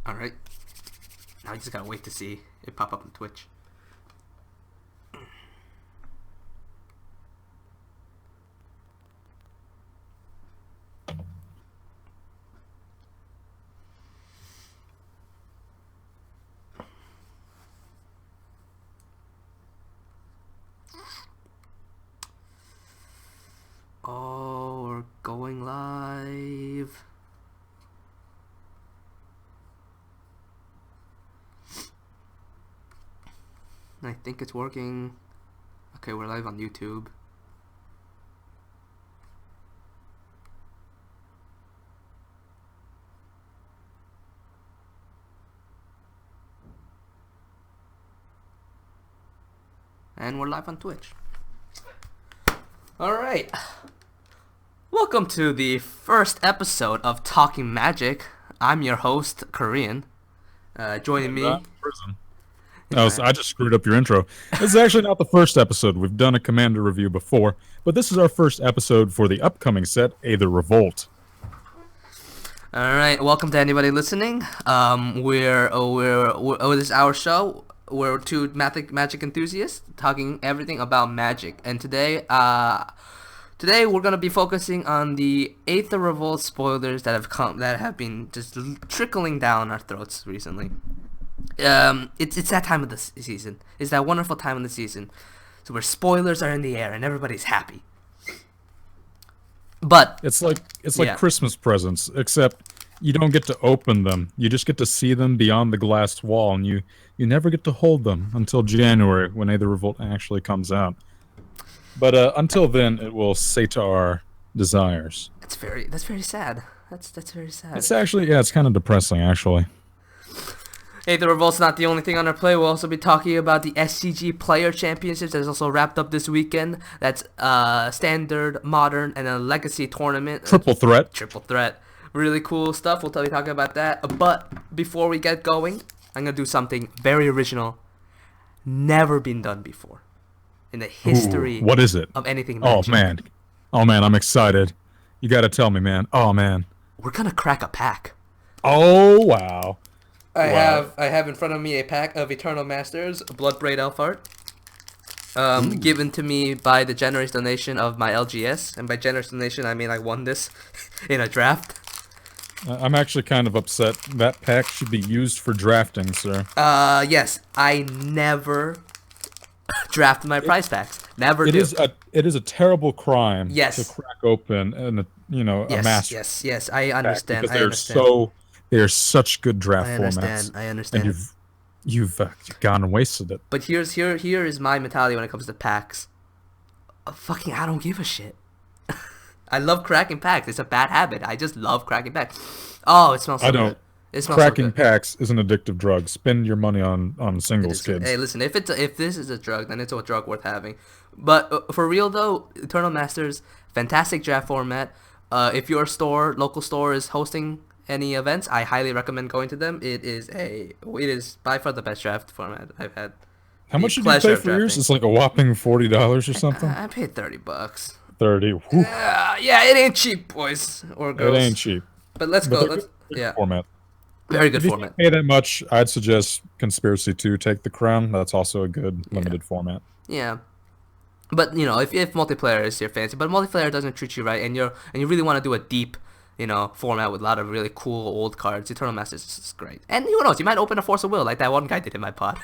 Alright. Now I just gotta wait to see it pop up on Twitch. Oh, we're going live. I think it's working. Okay, we're live on YouTube. And we're live on Twitch. Alright. Welcome to the first episode of Talking Magic. I'm your host, Korean. Joining me... Prison. I just screwed up your intro. This is actually not the first episode. We've done a Commander review before, but this is our first episode for the upcoming set, Aether Revolt. Alright, welcome to anybody listening. This is our show. We're two magic enthusiasts talking everything about magic. And today we're gonna be focusing on the Aether Revolt spoilers that have been just trickling down our throats recently. It's that time of the season. It's that wonderful time of the season, so where spoilers are in the air and everybody's happy. But it's like Christmas presents, except you don't get to open them. You just get to see them beyond the glass wall, and you never get to hold them until January when Aether Revolt actually comes out. But until then, it will sate our desires. That's very sad. That's very sad. It's actually, it's kind of depressing, actually. Aether Revolt's not the only thing on our play. We'll also be talking about the SCG Player Championship that is also wrapped up this weekend. That's standard, modern, and a legacy tournament. Triple threat. Really cool stuff. We'll be talking about that. But before we get going, I'm going to do something very original. Never been done before in the history what is it? Of anything magic. Oh man, I'm excited. You got to tell me, man. Oh man. We're going to crack a pack. Oh wow. I have in front of me a pack of Eternal Masters Bloodbraid Elf Art, given to me by the generous donation of my LGS, and by generous donation I mean I won this in a draft. I'm actually kind of upset. That pack should be used for drafting, sir. Yes, I never draft my prize packs. Never do. It is a terrible crime. Yes. To crack open a master. Yes, I understand. Because they are such good draft formats. I understand. And you've gone and wasted it. But here is my mentality when it comes to packs. I don't give a shit. I love cracking packs. It's a bad habit. I just love cracking packs. Oh, it smells so good. I don't. It smells cracking so good. Packs is an addictive drug. Spend your money on singles, kids. Hey, listen. If this is a drug, then it's a drug worth having. But for real though, Eternal Masters, fantastic draft format. If your local store is hosting any events, I highly recommend going to them. It is by far the best draft format I've had. How much did you pay for yours? It's like a whopping $40 or something. I paid $30. 30. Yeah, it ain't cheap, boys or girls. It ain't cheap. But let's go. Good format. Very good if format. If you pay that much, I'd suggest Conspiracy 2 take the crown. That's also a good limited format. Yeah. But if multiplayer is your fancy, but multiplayer doesn't treat you right, and you really want to do a deep format with a lot of really cool old cards, Eternal Masters is great. And who knows, you might open a Force of Will like that one guy did in my pod.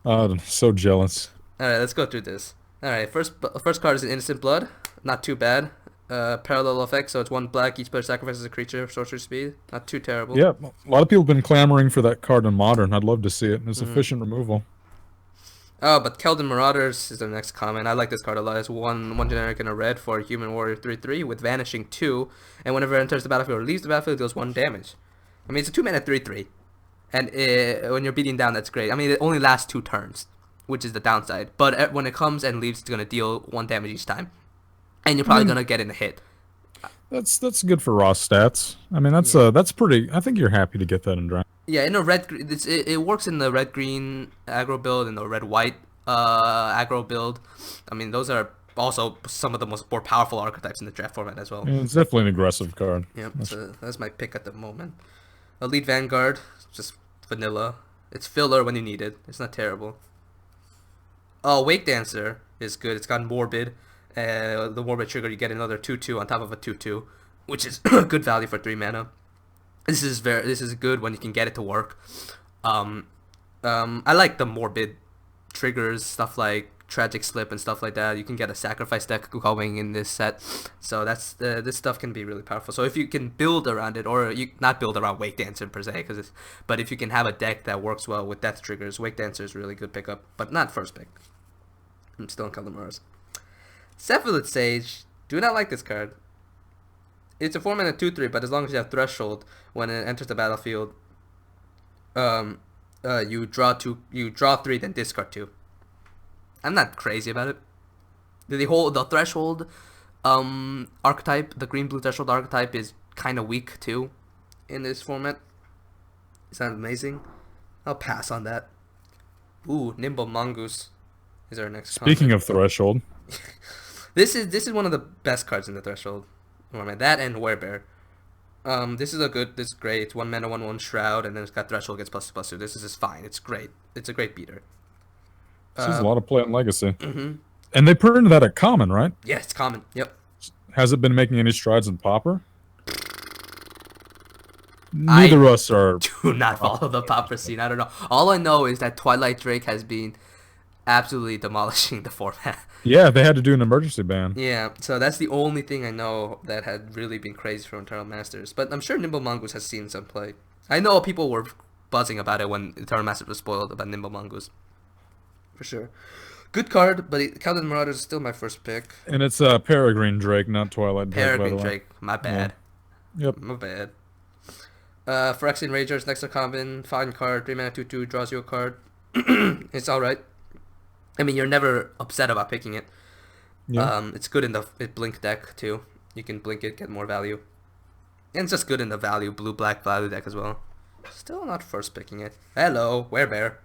I'm so jealous. Alright, let's go through this. Alright, first card is an Innocent Blood. Not too bad. Parallel effect, so it's 1 black, each player sacrifices a creature, sorcery speed. Not too terrible. Yeah, a lot of people have been clamoring for that card in Modern. I'd love to see it. It's efficient removal. Oh, but Keldon Marauders is the next comment. I like this card a lot. It's one generic and a red for a Human Warrior 3/3 with Vanishing 2, and whenever it enters the battlefield or leaves the battlefield, it deals 1 damage. I mean, it's a 2-mana 3/3, and when you're beating down, that's great. I mean, it only lasts 2 turns, which is the downside. But when it comes and leaves, it's gonna deal 1 damage each time, and you're probably gonna get in a hit. That's good for raw stats. I mean, that's pretty. I think you're happy to get that in draft. Yeah, in a it works in the red-green aggro build and the red-white aggro build. I mean, those are also some of the more powerful archetypes in the draft format as well. Yeah, it's definitely an aggressive card. Yeah, so that's my pick at the moment. Elite Vanguard, just vanilla. It's filler when you need it. It's not terrible. Oh, Wake Dancer is good. It's got Morbid. The Morbid trigger, you get another 2/2 on top of a 2/2, which is good value for 3 mana. This is good when you can get it to work. I like the Morbid triggers, stuff like Tragic Slip and stuff like that. You can get a sacrifice deck going in this set, so that's this stuff can be really powerful. So if you can build around it, or you not build around Wake Dancer per se, but if you can have a deck that works well with death triggers, Wake Dancer is a really good pickup, but not first pick. I'm still in Kaldemars. Cephalid Sage, do not like this card. It's a 4-mana 2/3, but as long as you have Threshold, when it enters the battlefield, you draw 3, then discard 2. I'm not crazy about it. The Threshold archetype, the green-blue Threshold archetype is kind of weak too in this format. It's not amazing. I'll pass on that. Ooh, Nimble Mongoose is our next. Speaking of Threshold, this is one of the best cards in the Threshold format. That and Werebear. This is great. It's 1 mana, 1/1 Shroud, and then it's got Threshold, gets +2/+2. This is just fine. It's great. It's a great beater. this is a lot of play on Legacy. And they printed that at Common, right? Yeah, it's common. Yep. Has it been making any strides in Pauper? Neither of us are. Do not follow the Pauper scene. I don't know. All I know is that Twilight Drake has been absolutely demolishing the format. Yeah, they had to do an emergency ban. Yeah, so that's the only thing I know that had really been crazy for Eternal Masters. But I'm sure Nimble Mongoose has seen some play. I know people were buzzing about it when Eternal Masters was spoiled about Nimble Mongoose. For sure. Good card, but Calded Marauders is still my first pick. And it's Peregrine Drake, not Twilight Drake. Peregrine Drake, my bad. Yeah. Yep. My bad. Phyrexian Ragers, next to common, fine card, 3 mana 2/2, draws you a card. It's alright. I mean, you're never upset about picking it. Yeah. It's good in the blink deck too. You can blink it, get more value. And it's just good in the value, blue-black value deck as well. Still not first picking it. Hello, Werebear.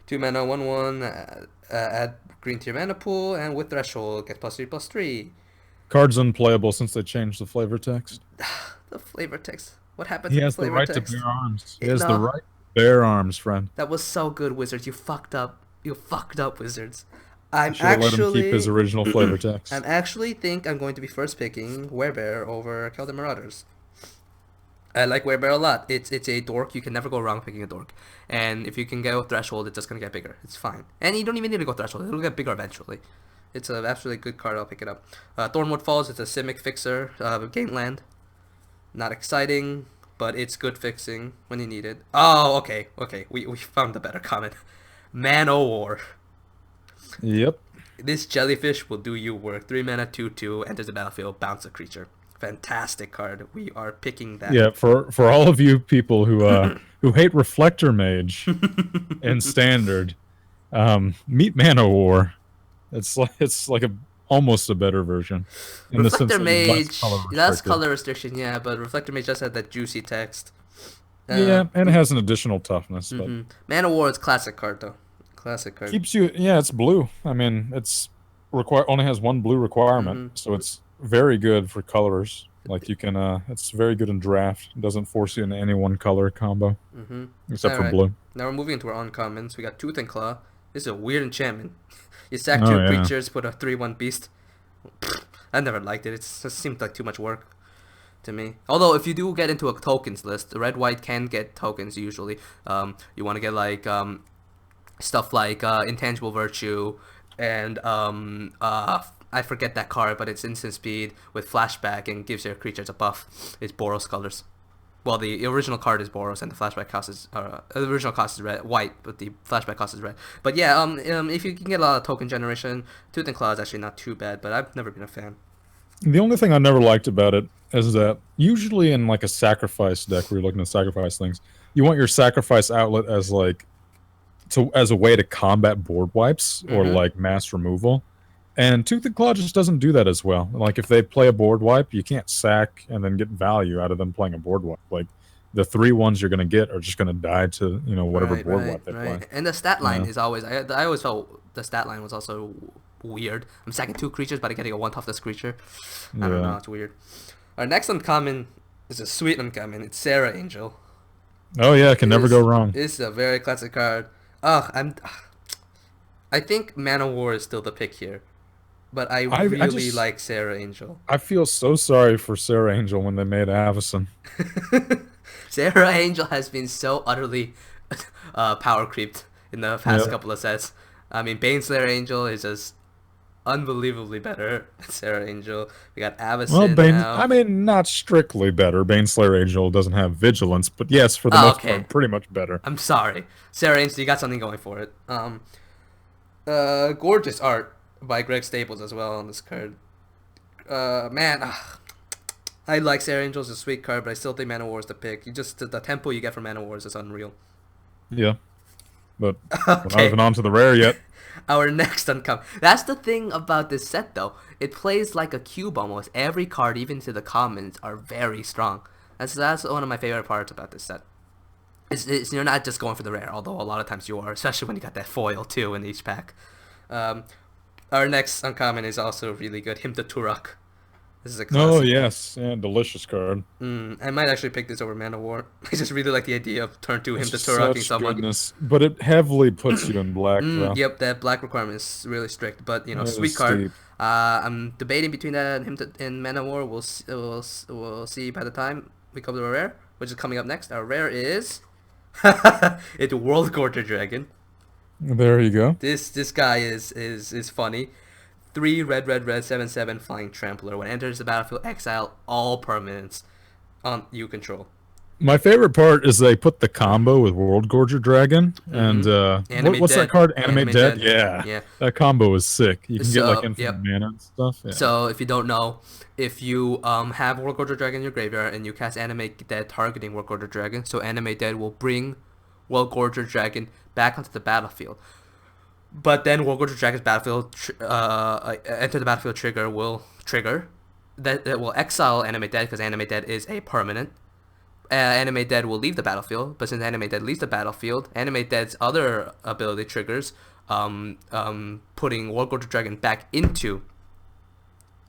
2 mana, 1/1, add green to your mana pool, and with Threshold, get +3/+3. Card's unplayable since they changed the flavor text. The flavor text. What happened He to the has the flavor right text? to bear arms. He No. has the right to bear arms, friend. That was so good, Wizards. You fucked up. You fucked up, Wizards. I'm Should have let him keep his actually, original flavor text. think I'm going to be first picking Werebear over Calded Marauders. I like Werebear a lot. It's a dork. You can never go wrong picking a dork. And if you can go Threshold, it's just gonna get bigger. It's fine. And you don't even need to go Threshold. It'll get bigger eventually. It's an absolutely good card. I'll pick it up. Thornwood Falls. It's a Simic fixer. Gain land. Not exciting, but it's good fixing when you need it. Oh, okay. We found the better comment. Man o' War. Yep. This jellyfish will do you work. 3 mana, 2/2, enters the battlefield, bounce a creature. Fantastic card. We are picking that. Yeah, for all of you people who hate Reflector Mage in Standard, meet Man o' War. It's like almost a better version. In the sense Reflector that Mage, it's less color restriction, yeah, but Reflector Mage just had that juicy text. Yeah, and it has an additional toughness. But Man o' War is classic card though. Classic card. keeps you. Yeah, it's blue. I mean, it's only has 1 blue requirement, so it's very good for colors. Like you can, it's very good in draft. It doesn't force you into any one color combo, except for blue. Now we're moving into our uncommons. We got Tooth and Claw. This is a weird enchantment. You sack 2 creatures, put a 3/1 beast. I never liked it. It just seemed like too much work to me. Although if you do get into a tokens list, the red-white can get tokens usually. You want to get like stuff like Intangible Virtue and I forget that card, but it's instant speed with flashback and gives your creatures a buff. It's Boros colors. Well, the original card is Boros and the flashback cost is the original cost is white, but the flashback cost is red. But yeah, if you can get a lot of token generation, Tooth and Claw is actually not too bad. But I've never been a fan. The only thing I never liked about it is that usually in like a sacrifice deck where you're looking to sacrifice things, you want your sacrifice outlet as like as a way to combat board wipes or like mass removal. And Tooth and Claw just doesn't do that as well. Like if they play a board wipe, you can't sack and then get value out of them playing a board wipe. Like the 3/1s you're gonna get are just gonna die to whatever board wipe they play. And the stat line is always I always felt the stat line was also weird. I'm sacking 2 creatures, but I'm getting a 1 toughness creature. I don't know, it's weird. Our next uncommon is a sweet uncommon. It's Sarah Angel. Oh yeah, can never go wrong. This is a very classic card. I think Man of War is still the pick here, but I I really just like Sarah Angel. I feel so sorry for Sarah Angel when they made Avison. Sarah Angel has been so utterly power creeped in the past Yeah. couple of sets. I mean, Baneslayer Angel is just unbelievably better than Sarah Angel. We got Well, Avison Bane, now. I mean, not strictly better. Baneslayer Angel doesn't have vigilance, but yes, for the Oh, most okay. part, pretty much better. I'm sorry. Sarah Angel, you got something going for it. Gorgeous art by Greg Staples as well on this card. Man, I like Sarah Angel, it's a sweet card, but I still think Man of War is the pick. You just the tempo you get from Man of War is just unreal. Yeah, but we're not Okay, even on to the rare yet. our next uncommon. That's the thing about this set, though. It plays like a cube almost. Every card, even to the commons, are very strong. That's one of my favorite parts about this set. You're not just going for the rare, although a lot of times you are, especially when you got that foil too in each pack. Um, our next uncommon is also really good. Him to Turok. This is a Oh classic. yes, yeah, delicious card. I might actually pick this over Man of War. I just really like the idea of turn 2 him It's to just Turoking such someone. goodness, but it heavily puts you in black though. Yep, that black requirement is really strict, but It sweet is card. steep. I'm debating between that and him to, in Man of War. We'll see by the time we come to a rare, which is coming up next. Our rare is it's World Gorger Dragon. There you go. This guy is funny. 3 red red red 7/7 flying trampler. When enters the battlefield, exile all permanents on you control. My favorite part is they put the combo with World Gorger Dragon and Animate what's that Dead. card? Animate, Animate Dead. Dead. Yeah, Yeah. that combo is sick. You can get like So infinite yep. mana and stuff. Yeah. So if you don't know, if you have World Gorger Dragon in your graveyard and you cast Animate Dead targeting World Gorger Dragon, so Animate Dead will bring World Gorger Dragon back onto the battlefield. But then World Gorger Dragon's battlefield enter the battlefield trigger will trigger. That will exile Animate Dead because Animate Dead is a permanent. Animate Dead will leave the battlefield, but since Animate Dead leaves the battlefield, Animate Dead's other ability triggers, putting World Gorger Dragon back into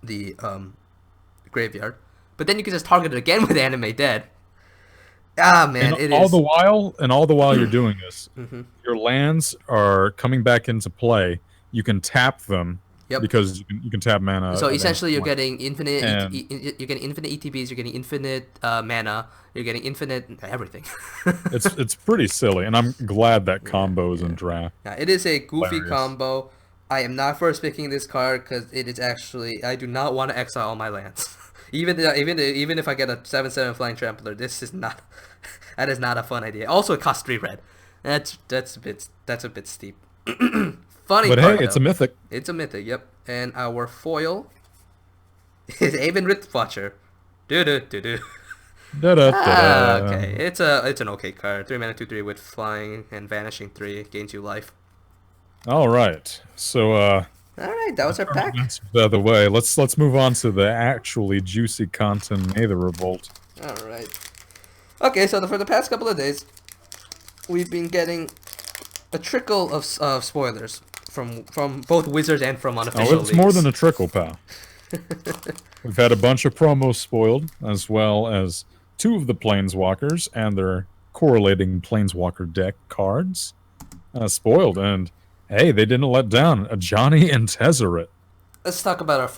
the graveyard. But then you can just target it again with Animate Dead. Ah man, And it all is. the while you're doing this, your lands are coming back into play. You can tap them Yep. because you can tap mana. So at any essentially, you're point. getting infinite. And- You're getting infinite ETBs. You're getting infinite mana. You're getting infinite everything. it's pretty silly, and I'm glad that combo is in draft. Yeah, it is a goofy Hilarious. combo. I am not first picking this card because it is actually I do not want to exile all my lands. Even if I get a 7/7 flying trampler, this is not that is not a fun idea. Also, it costs 3 red. That's a bit steep. Funny But part, hey, it's a though. mythic. It's a mythic, yep. And our foil is Aven Riftwatcher. Do do do do. Okay, it's an okay card. 3 mana 2/3 with flying and vanishing 3 gains you life. All right, so All right, that was our pack. that's the other way. Let's move on to the actually juicy content, Aether Revolt. All right. Okay, so for the past couple of days, we've been getting a trickle of spoilers from both Wizards and from unofficial Oh, it's more leaks. than a trickle, pal. We've had a bunch of promos spoiled, as well as 2 of the Planeswalkers and their correlating Planeswalker deck cards spoiled. And hey, they didn't let down. A Johnny and Tezzeret. Let's talk about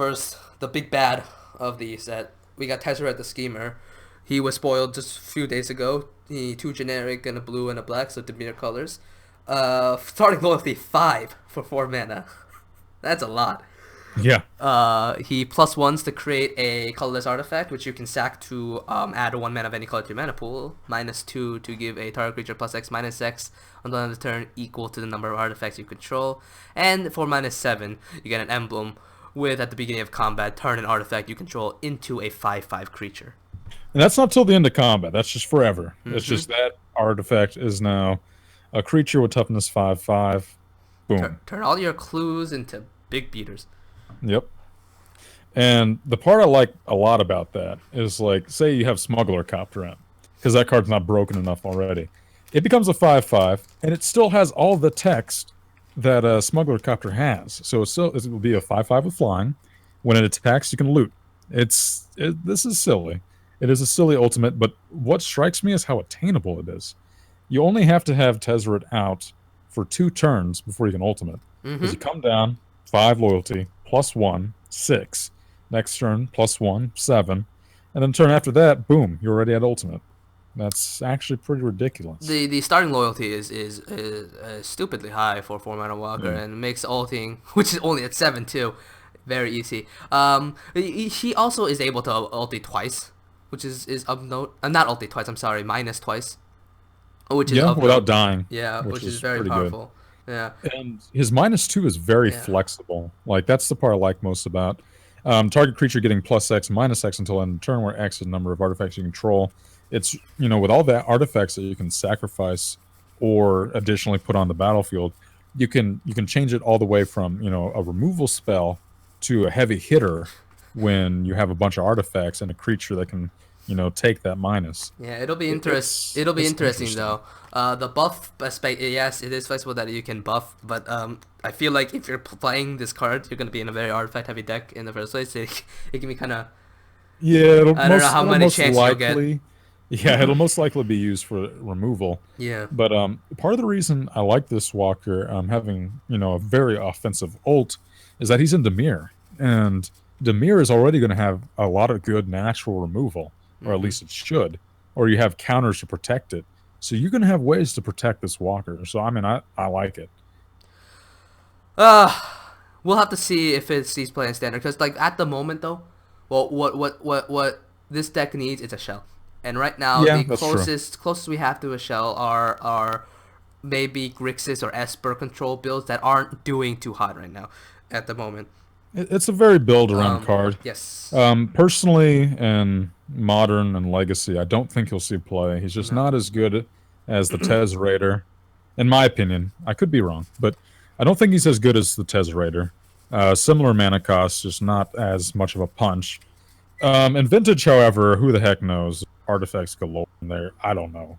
the big bad of the set. We got Tezzeret the Schemer. He was spoiled just a few days ago. 2 generic and a blue and a black, so Demir colors. Starting loyalty 5 for 4 mana. That's a lot. Yeah. He +1s to create a colorless artifact, which you can sack to add 1 mana of any color to your mana pool. -2 to give a target creature +X/-X until end of the turn equal to the number of artifacts you control. And for -7, you get an emblem with, at the beginning of combat, turn an artifact you control into a 5/5 creature. And that's not till the end of combat. That's just forever. It's just that artifact is now a creature with toughness 5/5. Boom. Turn all your clues into big beaters. Yep. And the part I like a lot about that is, like, say you have Smuggler Copter out, because that card's not broken enough already. It becomes a 5/5, and it still has all the text that Smuggler Copter has. So it will be a 5/5 with flying. When it attacks, you can loot. This is silly. It is a silly ultimate, but what strikes me is how attainable it is. You only have to have Tezzeret out for 2 turns before you can ultimate. Because Mm-hmm. you come down, 5 loyalty, +1, 6. Next turn, +1, 7. And then turn after that, boom, you're already at ultimate. That's actually pretty ridiculous. The starting loyalty is stupidly high for 4 mana walker, Yeah. and makes ulting, which is only at 7 too, very easy. He also is able to ulti twice, which is of note. Not ulti twice. I'm sorry, minus twice, which is Yeah, of without note. dying, Yeah, which which is is very pretty good. powerful. Yeah, And his -2 is very yeah. flexible. Like that's the part I like most about. Target creature getting +X, -X until end of turn, where X is the number of artifacts you control. It's with all the artifacts that you can sacrifice or additionally put on the battlefield, you can change it all the way from a removal spell to a heavy hitter when you have a bunch of artifacts and a creature that can take that minus. Yeah, it'll be It'll be It's interesting interesting. though. The buff aspect, yes, it is flexible that you can buff, but I feel like if you're playing this card, you're gonna be in a very artifact heavy deck in the first place. It can be kind of, Yeah, I don't know how many chances you'll get. it'll most likely be used for removal. Yeah. But part of the reason I like this Walker having a very offensive ult is that he's in Demir, and Demir is already going to have a lot of good natural removal, or at Mm-hmm. least it should, or you have counters to protect it. So you're going to have ways to protect this Walker. So I mean, I like it. Uh, we'll have to see if he's playing standard, because like at the moment though, well, what this deck needs is a shell, and right now Yeah, the that's true. closest we have to a shell are maybe Grixis or Esper control builds that aren't doing too hot right now, at the moment. It's a very build around card. Yes. Personally, in modern and legacy, I don't think he'll see play. He's just No. not as good as the Tez Raider, in my opinion. I could be wrong, but I don't think he's as good as the Tez Raider. Similar mana cost, just not as much of a punch. In Vintage, however, who the heck knows? Artifacts galore in there. I don't know.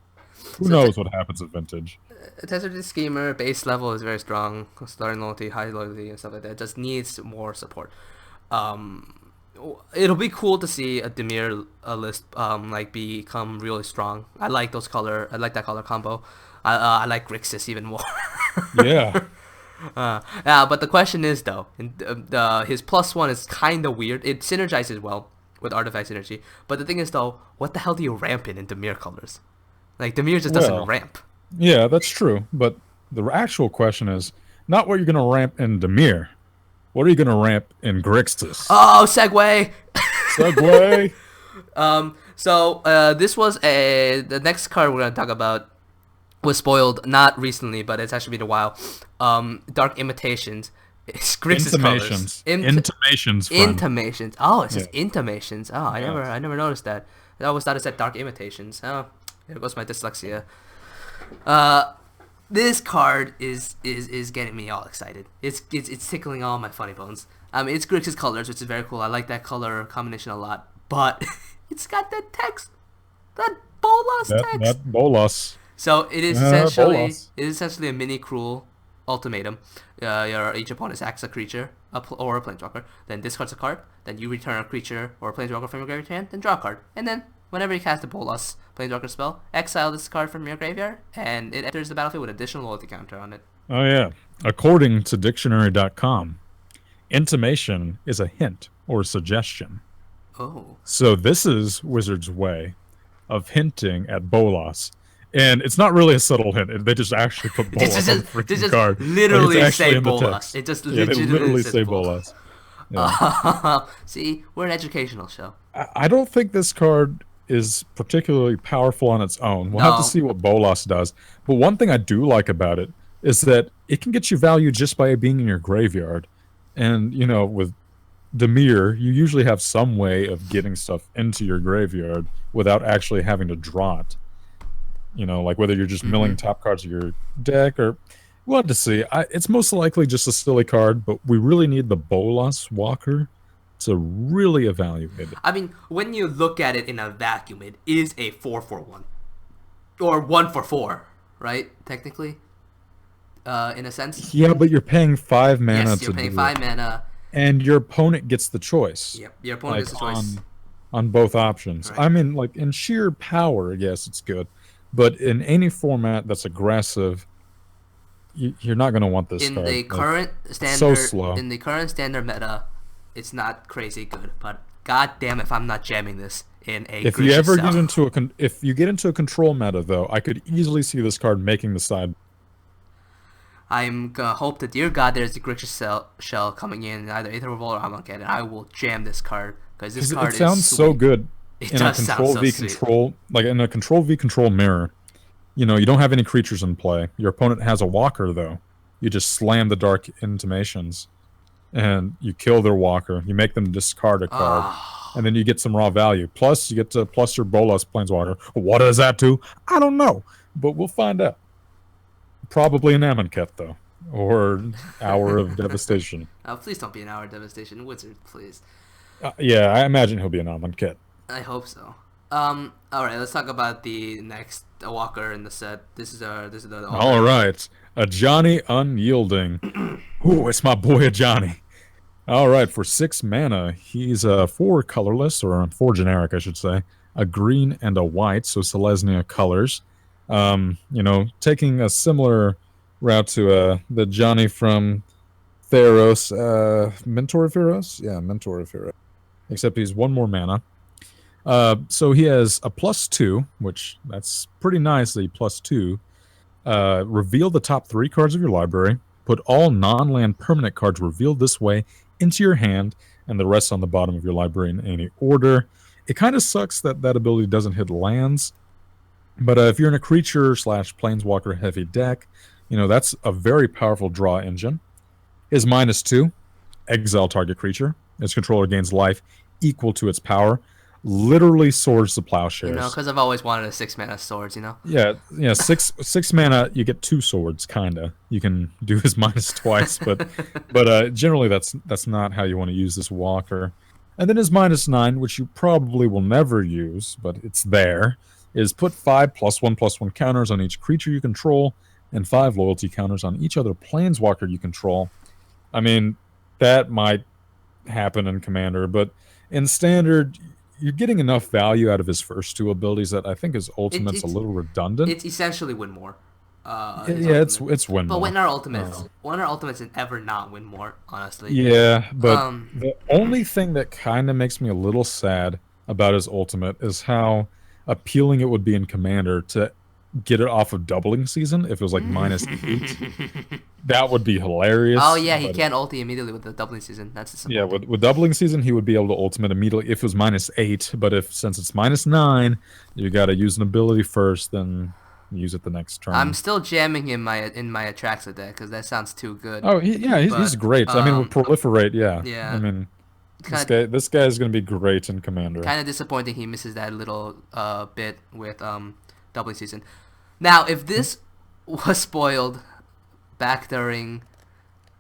Who So knows what happens at Vintage? Tesser's schemer base level is very strong, starting loyalty, high loyalty, and stuff like that. It just needs more support. Um, it'll be cool to see a Demir list like become really strong. I like those color. I like that color combo. I like Grixis even more. Yeah. Yeah, but the question is though, his +1 is kind of weird. It synergizes well with artifact synergy, but the thing is though, what the hell do you ramp in Demir colors? Like Demir just doesn't Well, ramp. yeah, that's true. But the actual question is not what you're going to ramp in Demir. What are you going to ramp in Grixis? Oh, segue. Segway. So this was the next card we're gonna talk about was spoiled not recently, but it's actually been a while. Dark Imitations. It's Grixis colors. Intimations, friend. Intimations. Oh, it says Yeah. intimations. Oh, Yes. I never noticed that. I always thought it said Dark Imitations. Oh, there goes my dyslexia. This card is getting me all excited. It's tickling all my funny bones. I mean, it's Grixis colors, which is very cool. I like that color combination a lot. But it's got that text, that bolas text. That bolas. So it is Bolas. essentially a mini cruel ultimatum. Each opponent acts a creature or a planeswalker, then discards a card, then you return a creature or a planeswalker from your graveyard hand, then draw a card, and then whenever you cast a bolas planeswalker spell, exile this card from your graveyard, and it enters the battlefield with additional loyalty counter on it. Oh, yeah. According to dictionary.com, intimation is a hint or suggestion. Oh, So this is Wizard's way of hinting at bolas. And it's not really a subtle hint. They just actually put bolas on the freaking card. literally Like, it's actually say in the bolas. text. It just Yeah, they literally say bolas. bolas. Yeah. See, we're an educational show. I don't think this card is particularly powerful on its own. We'll have No. to see what Bolas does. But one thing I do like about it is that it can get you value just by being in your graveyard. And, with Demir, you usually have some way of getting stuff into your graveyard without actually having to draw it. Like whether you're just milling top cards of your deck or we'll have to see. It's most likely just a silly card, but we really need the Bolas Walker to really evaluate it. I mean, when you look at it in a vacuum, it is a 4/1 or 1/4, right? Technically, in a sense. Yeah, but you're paying 5 mana Yes, to you're paying do 5 it. mana. And your opponent gets the choice. Yep, your opponent gets the choice. on both options. Right. I mean, like in sheer power, yes, it's good, but in any format that's aggressive, you're not going to want this In card. the Like, current it's so standard, slow. in the current standard meta, it's not crazy good. But god damn if I'm not jamming this in a If you gracious ever get cell. into if you get into a control meta, though, I could easily see this card making the side. I'm gonna hope to dear God there's a gracious shell coming in either Aether Revolt or I'm gonna get it. I will jam this card because this Because it card is sounds so sweet. good It in a does sound control so v sweet. control, like in a control v control mirror. You know, you don't have any creatures in play. Your opponent has a walker, though. You just slam the dark intimations and you kill their walker. You make them discard a card. Ah, And then you get some raw value. Plus, you get to plus your Bolas Planeswalker. What does that do? I don't know. But we'll find out. Probably an Amonkhet, though. Or Hour of Devastation. oh, please don't be an hour devastation, Wizard, please. Yeah, I imagine he'll be an Amonkhet. I hope so. All right, let's talk about the next walker in the set. This is the All right. A Johnny Unyielding. Ooh, it's my boy, a Johnny. All right, for 6 mana, he's 4 colorless, or 4 generic, I should say. A green and a white, so Selesnya colors. You know, taking a similar route to the Johnny from Theros, Mentor of Theros? Yeah, Mentor of Theros. Except he's 1 more mana. So he has a +2, which that's pretty nicely +2. Reveal the top 3 cards of your library. Put all non-land permanent cards revealed this way into your hand, and the rest on the bottom of your library in any order. It kind of sucks that that ability doesn't hit lands, but if you're in a creature slash planeswalker heavy deck, you know, that's a very powerful draw engine. His -2, exile target creature. Its controller gains life equal to its power. Literally swords the You know, plowshares. because I've always wanted a 6 mana swords. Yeah, 6 mana. You get 2 swords, kinda. You can do his minus twice, but generally that's not how you want to use this walker. And then his -9, which you probably will never use, but it's there, is put 5 +1/+1 counters on each creature you control, and 5 loyalty counters on each other planeswalker you control. I mean, that might happen in Commander, but in Standard, you're getting enough value out of his first 2 abilities that I think his ultimate's a little redundant. It's essentially win more. Yeah, it's win But more. when our ultimates ever not win more, honestly. Yeah, but Um, the only thing that kind of makes me a little sad about his ultimate is how appealing it would be in Commander to get it off of doubling season if it was like -8. That would be hilarious. oh yeah, he but can't ulti immediately with the doubling season. That's the simple yeah, thing. with doubling season, he would be able to ultimate immediately if it was -8. But if since it's -9, you got to use an ability first, then use it the next turn. I'm still jamming in my Atraxa deck because that sounds too good. Oh, he's But, great. I mean, with proliferate, yeah. yeah. I mean, Kind this guy is going to be great in Commander. of disappointing he misses that little bit with doubling season. Now, if this was spoiled back during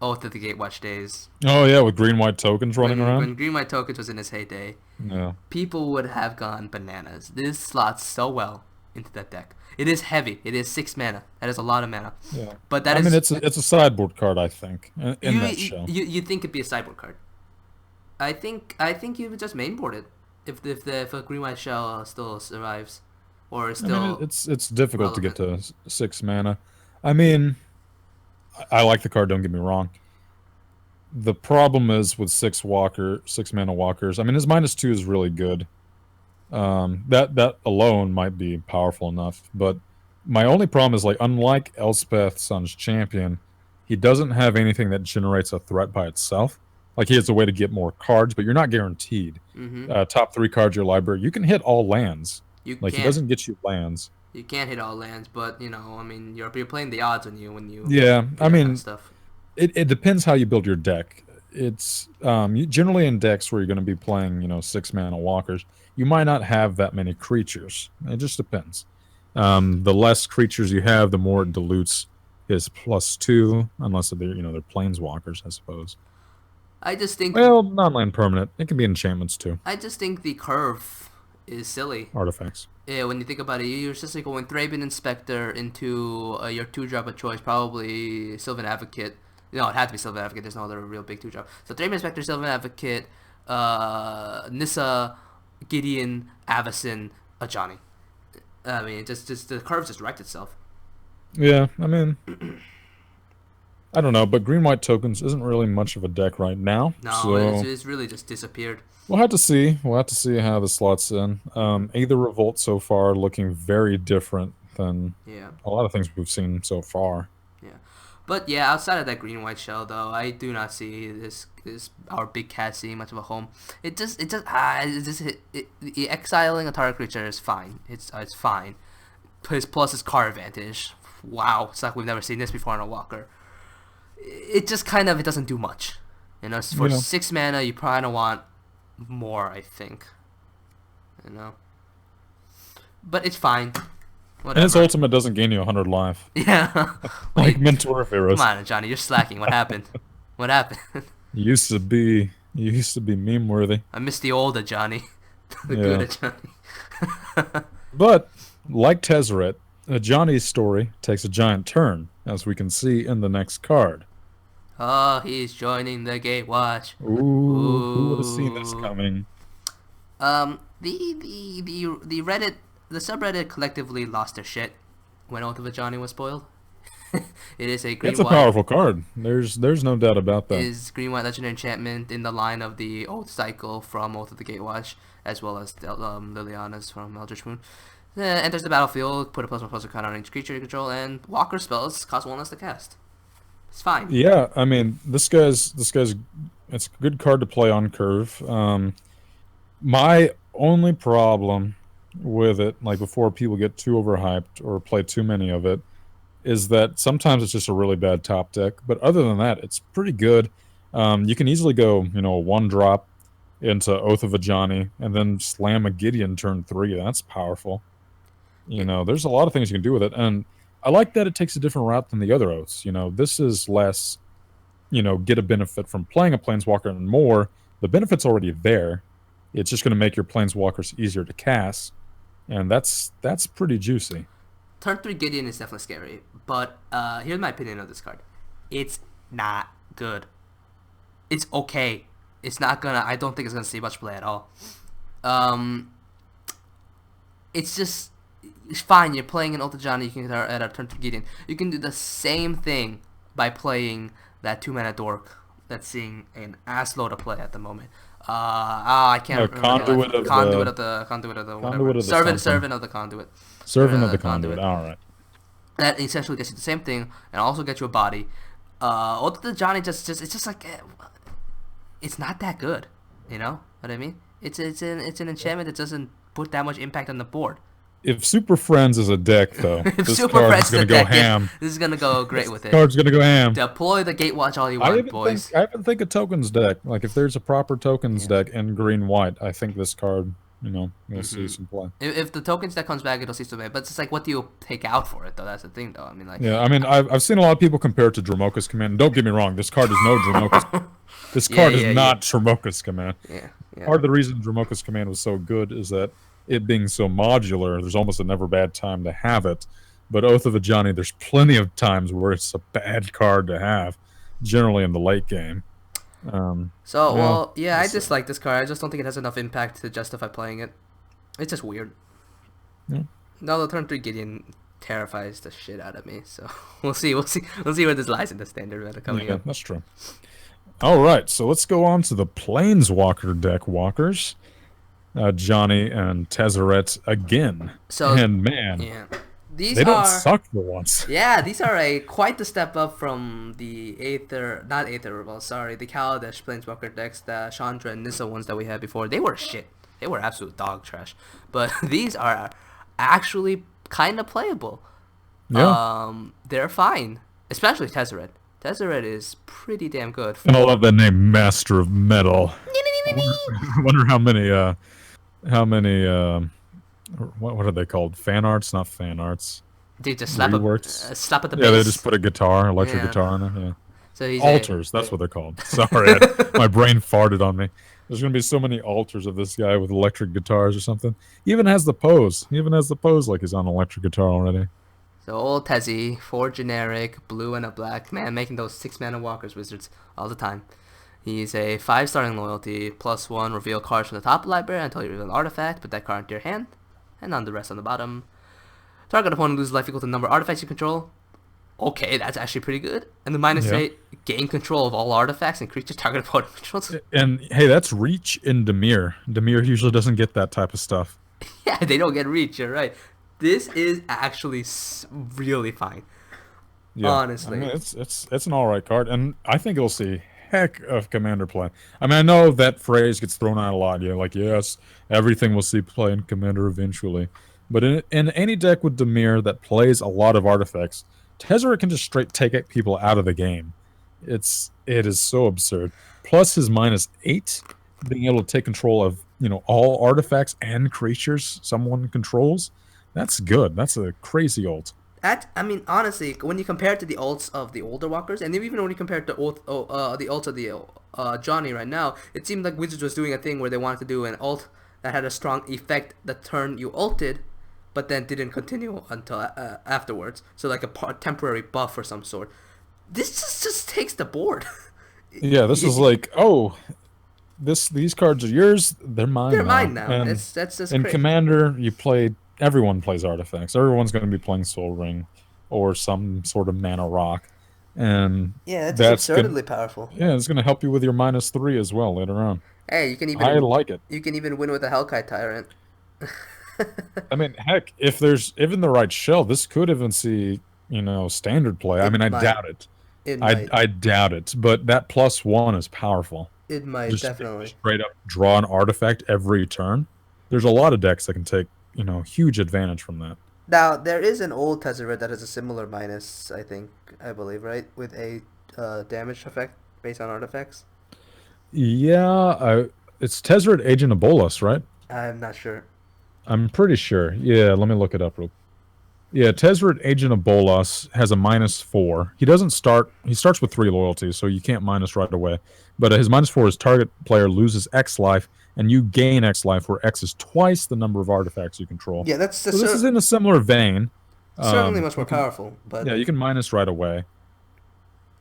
Oath of the Gatewatch days, Oh yeah, with green white tokens running around. when Green White Tokens was in its heyday, Yeah. people would have gone bananas. This slots so well into that deck. It is heavy. It is 6 mana. That is a lot of mana. Yeah. But that I is. mean, it's a sideboard card, I think, in you, that show. you think it'd be a sideboard card? I think you would just mainboard it if a green white shell still survives, or is I mean, still. it's difficult to get to 6 mana. I mean, I like the card. Don't get me wrong. The problem is with 6 mana walkers. I mean, his -2 is really good. That alone might be powerful enough. But my only problem is, like, unlike Elspeth Sun's Champion, he doesn't have anything that generates a threat by itself. Like, he has a way to get more cards, but you're not guaranteed. Top 3 cards of your library, you can hit all lands. You Like, he can't. doesn't get you lands. You can't hit all lands, but I mean, you're playing the odds when you. Yeah, do I that mean, kind of stuff. it depends how you build your deck. It's generally in decks where you're going to be playing, 6 mana walkers, you might not have that many creatures. It just depends. The less creatures you have, the more it dilutes his +2, unless they're planeswalkers, I suppose. I just think. Well, non-land permanent. It can be enchantments too. I just think the curve is silly. Artifacts. Yeah, when you think about it, you're essentially going Thraben Inspector into your 2-drop of choice, probably Sylvan Advocate. No, it had to be Sylvan Advocate. There's no other real big 2-drop. So Thraben Inspector, Sylvan Advocate, Nissa, Gideon, Avacyn, a Johnny. I mean, just the curve just wrecked itself. Yeah, I mean, I don't know, but green-white tokens isn't really much of a deck right now, No, so it's really just disappeared. we'll have to see. We'll have to see how the slots in. Aether Revolt so far looking very different than Yeah, a lot of things we've seen so far. yeah. But yeah, outside of that green white shell though, I do not see this our big cat seeing much of a home. Exiling a target creature is fine. It's fine. Plus his card advantage. Wow, it's like we've never seen this before in a walker. It just kind of it doesn't do much. You know, for 6 mana, you probably don't want more. I think. You know, but it's fine. Whatever. And his ultimate doesn't gain you 100 life. Yeah. Like Mentor of Heroes. Come on, Johnny, you're slacking. What happened? What happened? You used to be meme worthy. I miss the older Johnny. The Yeah. good Johnny. But like Tezzeret, Johnny's story takes a giant turn, as we can see in the next card. Oh, he's joining the Gatewatch. Ooh, who would have seen this coming? The Reddit, the subreddit collectively lost their shit when Oath of a Johnny was spoiled. It is a green It's a white. powerful card. There's no doubt about that. Is green white legendary enchantment in the line of the Oath cycle from Oath of the Gatewatch, as well as Liliana's from Eldritch Moon. Enters the battlefield, put a +1/+1 counter on each creature you control, and walker spells cost 1 less to cast. It's fine. Yeah, I mean, this guy's it's a good card to play on curve. My only problem with it, like before people get too overhyped or play too many of it, is that sometimes it's just a really bad top deck. But other than that, it's pretty good. You can easily go, a 1-drop into Oath of a Johnny and then slam a Gideon turn 3. That's powerful. There's a lot of things you can do with it, and I like that it takes a different route than the other oaths. This is less, get a benefit from playing a planeswalker, and more, the benefit's already there. It's just going to make your planeswalkers easier to cast, and that's pretty juicy. Turn 3 Gideon is definitely scary, but here's my opinion of this card. It's not good. It's okay. It's not gonna. I don't think it's gonna see much play at all. It's fine. You're playing an Oath of Johnny. You can at a turn 3 Gideon. You can do the same thing by playing that 2-mana dork that's seeing an assload of play at the moment. I can't remember. Conduit of the servant of the conduit. Servant of the conduit. All right. That essentially gets you the same thing and also gets you a body. Oath of the Johnny it's just like it's not that good. You know what I mean? It's an enchantment that doesn't put that much impact on the board. If Super Friends is a deck, though, this card's gonna go ham. This is gonna go great with it. This card's gonna go ham. Deploy the Gatewatch all you want, boys. I even think a tokens deck. Like if there's a proper tokens deck in green-white, I think this card, will see some play. If the tokens deck comes back, it'll see some play. But it's like, what do you take out for it, though? That's the thing, though. I mean, like. Yeah, I mean, I've seen a lot of people compare it to Dromoka's Command. And don't get me wrong, this card is no Dromoka's. This card is not Dromoka's Command. Yeah. Part of the reason Dromoka's Command was so good is that it being so modular, there's almost a never bad time to have it. But Oath of a Johnny, there's plenty of times where it's a bad card to have, generally in the late game. I dislike this card. I just don't think it has enough impact to justify playing it. It's just weird. Yeah. No, the turn 3 Gideon terrifies the shit out of me. So we'll see where this lies in the standard meta coming up. That's true. All right, so let's go on to the Planeswalker deck walkers. Johnny and Tezzeret again. And man, they don't suck for once. Yeah, these are quite the step up from the the Kaladesh Planeswalker decks, the Chandra and Nissa ones that we had before. They were shit. They were absolute dog trash. But these are actually kind of playable. Yeah. They're fine, especially Tezzeret. Tezzeret is pretty damn good. And I love that name, Master of Metal. I wonder how many what are they called? Fan arts? Not fan arts. Dude, just slap at the bass. Yeah, they just put a electric guitar on it. Yeah. So he's altars, that's what they're called. Sorry, my brain farted on me. There's going to be so many altars of this guy with electric guitars or something. He even has the pose. Like he's on electric guitar already. So old Tezzy, 4 generic, blue and a black. Man, making those 6-mana walkers wizards all the time. He's a 5-star in loyalty, +1 reveal cards from the top of the library until you reveal an artifact, put that card into your hand, and on the rest on the bottom. Target opponent loses life equal to the number of artifacts you control. Okay, that's actually pretty good. And the Yeah. -8, gain control of all artifacts and creatures target opponent controls. And hey, that's reach in Dimir. Dimir usually doesn't get that type of stuff. Yeah, they don't get reach, you're right. This is actually really fine. Yeah, Honestly. I mean, it's an all right card, and I think it'll see heck of Commander play. I mean, I know that phrase gets thrown out a lot. Yeah, like yes, everything will see play in Commander eventually, but in any deck with Dimir that plays a lot of artifacts, Tezzeret can just straight take people out of the game. It is so absurd. Plus his -8, being able to take control of all artifacts and creatures someone controls. That's good. That's a crazy ult. I mean, honestly, when you compare it to the ults of the older walkers, and even when you compare it to the ults of the Johnny right now, it seemed like Wizards was doing a thing where they wanted to do an ult that had a strong effect the turn you ulted, but then didn't continue until afterwards. So like a temporary buff or some sort. This just takes the board. Yeah, this is like, oh, these cards are yours. They're mine They're now. mine now. And That's just in crazy. Commander, everyone plays artifacts. Everyone's going to be playing Soul Ring or some sort of mana rock, and Yeah, that's that's absurdly powerful. yeah, it's going to help you with your -3 as well later on. Hey, I like it. you can even win with a Hellkite Tyrant. I mean, heck, if there's even the right shell, this could even see standard play. I mean, I doubt it. It might. I doubt it, but that +1 is powerful. It might Just definitely. straight up draw an artifact every turn. There's a lot of decks that can take huge advantage from that. Now there is an old Tezzeret that has a similar minus. I believe, right, with a damage effect based on artifacts. Yeah, it's Tezzeret Agent of Bolas, right? I'm not sure. I'm pretty sure. Yeah, let me look it up real. Yeah, Tezzeret Agent of Bolas has a -4. He doesn't start. He starts with 3 loyalties, so you can't minus right away. But his -4 is target player loses X life, and you gain X life, where X is twice the number of artifacts you control. Yeah, that's So this is in a similar vein. certainly much more powerful. But Yeah, you can minus right away.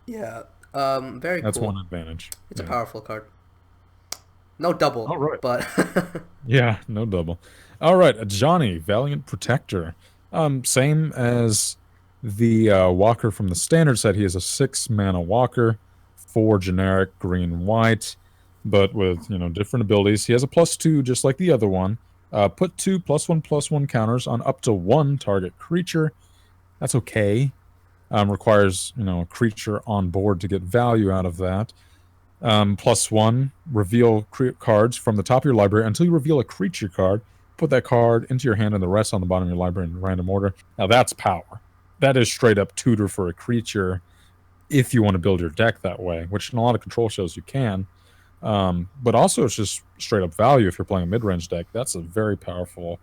yeah, very That's cool. one advantage. It's a Yeah. powerful card. No double. All right. But Yeah, no double. All right, Johnny, Valiant Protector. Same as the Walker from the standard set. He is a 6-mana Walker, 4 generic green-white, but with different abilities. He has a +2, just like the other one. Put 2 +1/+1 counters on up to 1 target creature. That's okay. Requires a creature on board to get value out of that. +1, reveal cards from the top of your library until you reveal a creature card. Put that card into your hand and the rest on the bottom of your library in random order. Now that's power. That is straight up tutor for a creature if you want to build your deck that way, which in a lot of control shows you can. But also it's just straight up value if you're playing a mid-range deck. That's a very powerful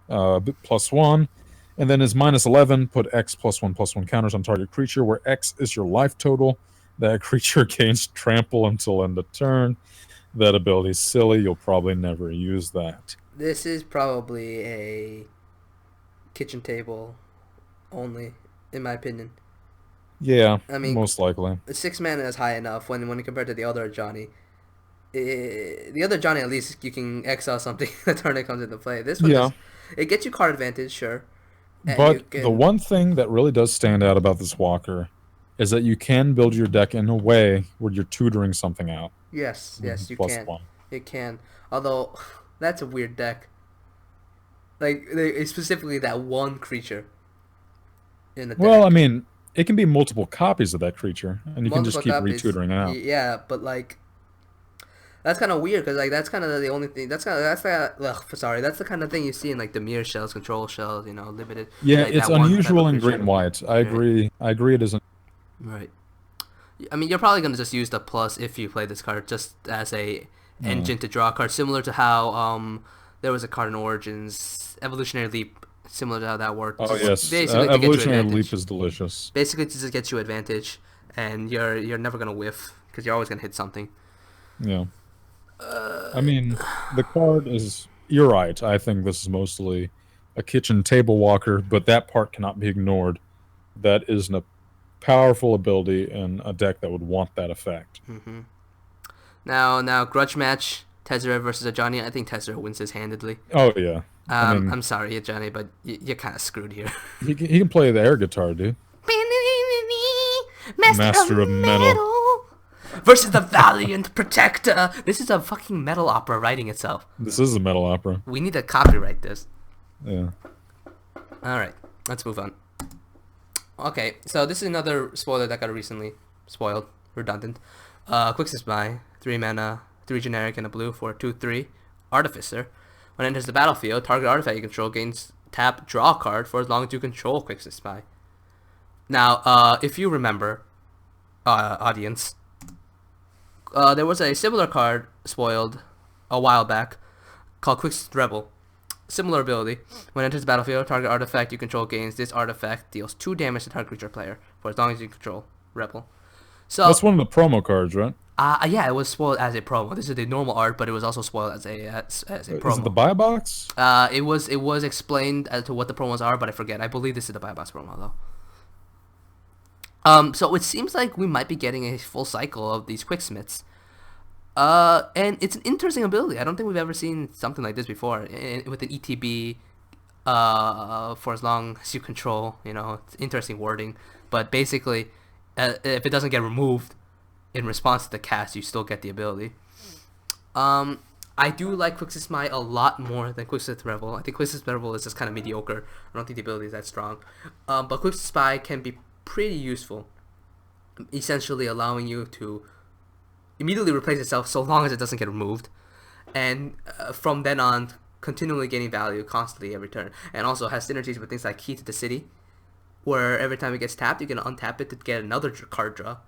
+1. And then his -11, put X +1/+1 counters on target creature, where X is your life total. That creature gains trample until end of turn. That ability's silly. You'll probably never use that. this is probably a kitchen table only, in my opinion. Yeah, I mean, most likely. 6 mana is high enough when you compare to the other Johnny. The other Johnny, at least you can exile something the turn it comes into play. This one, Yeah. it gets you card advantage, sure. And But the one thing that really does stand out about this Walker is that you can build your deck in a way where you're tutoring something out. yes, you Plus can. 1. It can. Although, that's a weird deck. Like, specifically that one creature in the deck. Well, I mean, it can be multiple copies of that creature, and you can just keep Multiple copies. retutoring it out. Yeah, but like, that's kind of weird because like that's kind of the only thing. That's the kind of thing you see in like the mirror shells, control shells, limited. Yeah, like, it's that one type unusual of in creature. green and white. I agree. I agree. It isn't. Right. I mean, you're probably gonna just use the plus if you play this card just as a engine to draw a card, similar to how there was a card in Origins, Evolutionary Leap, similar to how that worked. Oh yes, Basically, to get you Evolutionary advantage. Leap is delicious. Basically, to just get you advantage, and you're never gonna whiff because you're always gonna hit something. Yeah. I mean, the card is. You're right. I think this is mostly a kitchen table walker, but that part cannot be ignored. That is a powerful ability in a deck that would want that effect. Mm-hmm. Now, grudge match, Tezzeret versus Ajani. I think Tezzeret wins this handedly. Oh yeah. I mean, I'm sorry, Ajani, but you're kind of screwed here. he can play the air guitar, dude. Master of metal. Versus the Valiant Protector. This is a fucking metal opera writing itself. This is a metal opera. We need to copyright this. Yeah. Alright, let's move on. Okay, so this is another spoiler that got recently spoiled. Redundant. Quicksand Spy, 3 mana, 3 generic and a blue for 2/3. Artificer. When it enters the battlefield, target artifact you control gains tap, draw a card for as long as you control Quicksand Spy. Now, if you remember, audience, there was a similar card spoiled a while back called Quicksand Rebel. Similar ability. When it enters the battlefield, target artifact you control gains this artifact deals 2 damage to target creature player for as long as you control Rebel. So That's one of the promo cards, right? yeah, it was spoiled as a promo. This is the normal art, but it was also spoiled as a promo. Is it the buy box? It was explained as to what the promos are, but I forget. I believe this is the buy box promo though. So it seems like we might be getting a full cycle of these Quicksmiths. And it's an interesting ability. I don't think we've ever seen something like this before with an ETB. For as long as you control, it's interesting wording. But basically, if it doesn't get removed in response to the cast, you still get the ability. I do like Quicksand Spy a lot more than Quicksand Revel. I think Quicksand Revel is just kind of mediocre. I don't think the ability is that strong. But Quicksand Spy can be pretty useful, essentially allowing you to immediately replace itself so long as it doesn't get removed, and from then on continually gaining value constantly every turn, and also has synergies with things like Key to the City, where every time it gets tapped you can untap it to get another card draw.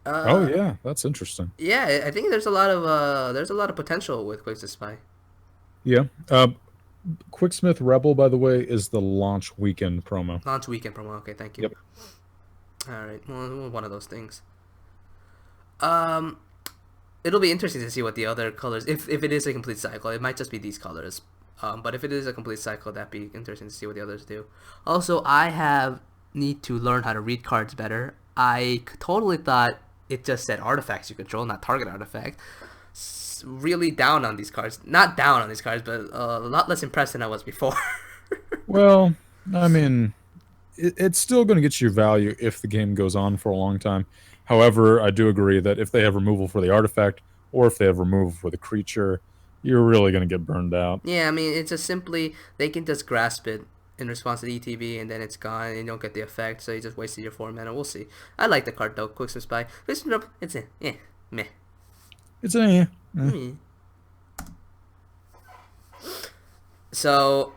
Oh yeah, that's interesting. Yeah, I think there's a lot of potential with Quicksand Spy. Yeah. Quicksmith Rebel, by the way, is the launch weekend promo. Launch weekend promo. Okay, thank you. Yep. All right. Well, one of those things. It'll be interesting to see what the other colors. If it is a complete cycle, it might just be these colors. But if it is a complete cycle, that'd be interesting to see what the others do. Also, I need to learn how to read cards better. I totally thought it just said artifacts you control, not target artifact. Really down on these cards. Not down on these cards, but a lot less impressed than I was before. Well, I mean, it's still going to get you value if the game goes on for a long time. However, I do agree that if they have removal for the artifact, or if they have removal for the creature, you're really going to get burned out. Yeah, I mean, it's just simply, they can just grasp it in response to the ETB, and then it's gone, and you don't get the effect, so you just wasted your 4 mana. We'll see. I like the card, though. Quicksand Spy. It's meh. It's a So,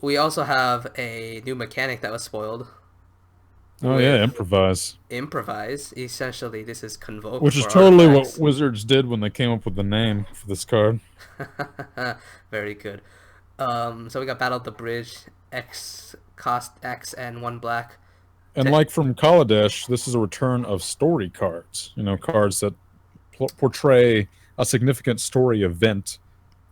we also have a new mechanic that was spoiled. Oh yeah, improvise. Improvise. Essentially, this is Convoke. Which is totally what Wizards did when they came up with the name for this card. Very good. So we got Battle of the Bridge, X, cost X, and 1 black. And like from Kaladesh, this is a return of story cards. Cards that portray a significant story event.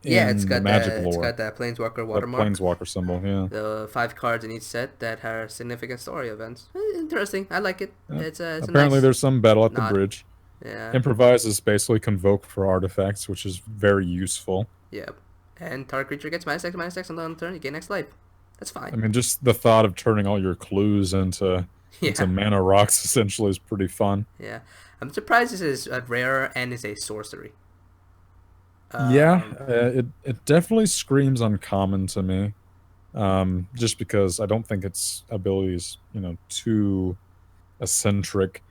Yeah, it's got Magic lore. It's got that Planeswalker watermark. That Planeswalker symbol, yeah. The 5 cards in each set that have significant story events. Interesting. I like it. Yeah. It's apparently there's some battle at the bridge. Yeah. Improvise is basically Convoke for artifacts, which is very useful. Yep. And target creature gets -X on the turn. You gain X life. That's fine. I mean, just the thought of turning all your clues into mana rocks essentially is pretty fun. Yeah. I'm surprised this is a rare and is a sorcery. It definitely screams uncommon to me. Just because I don't think its ability is, too eccentric.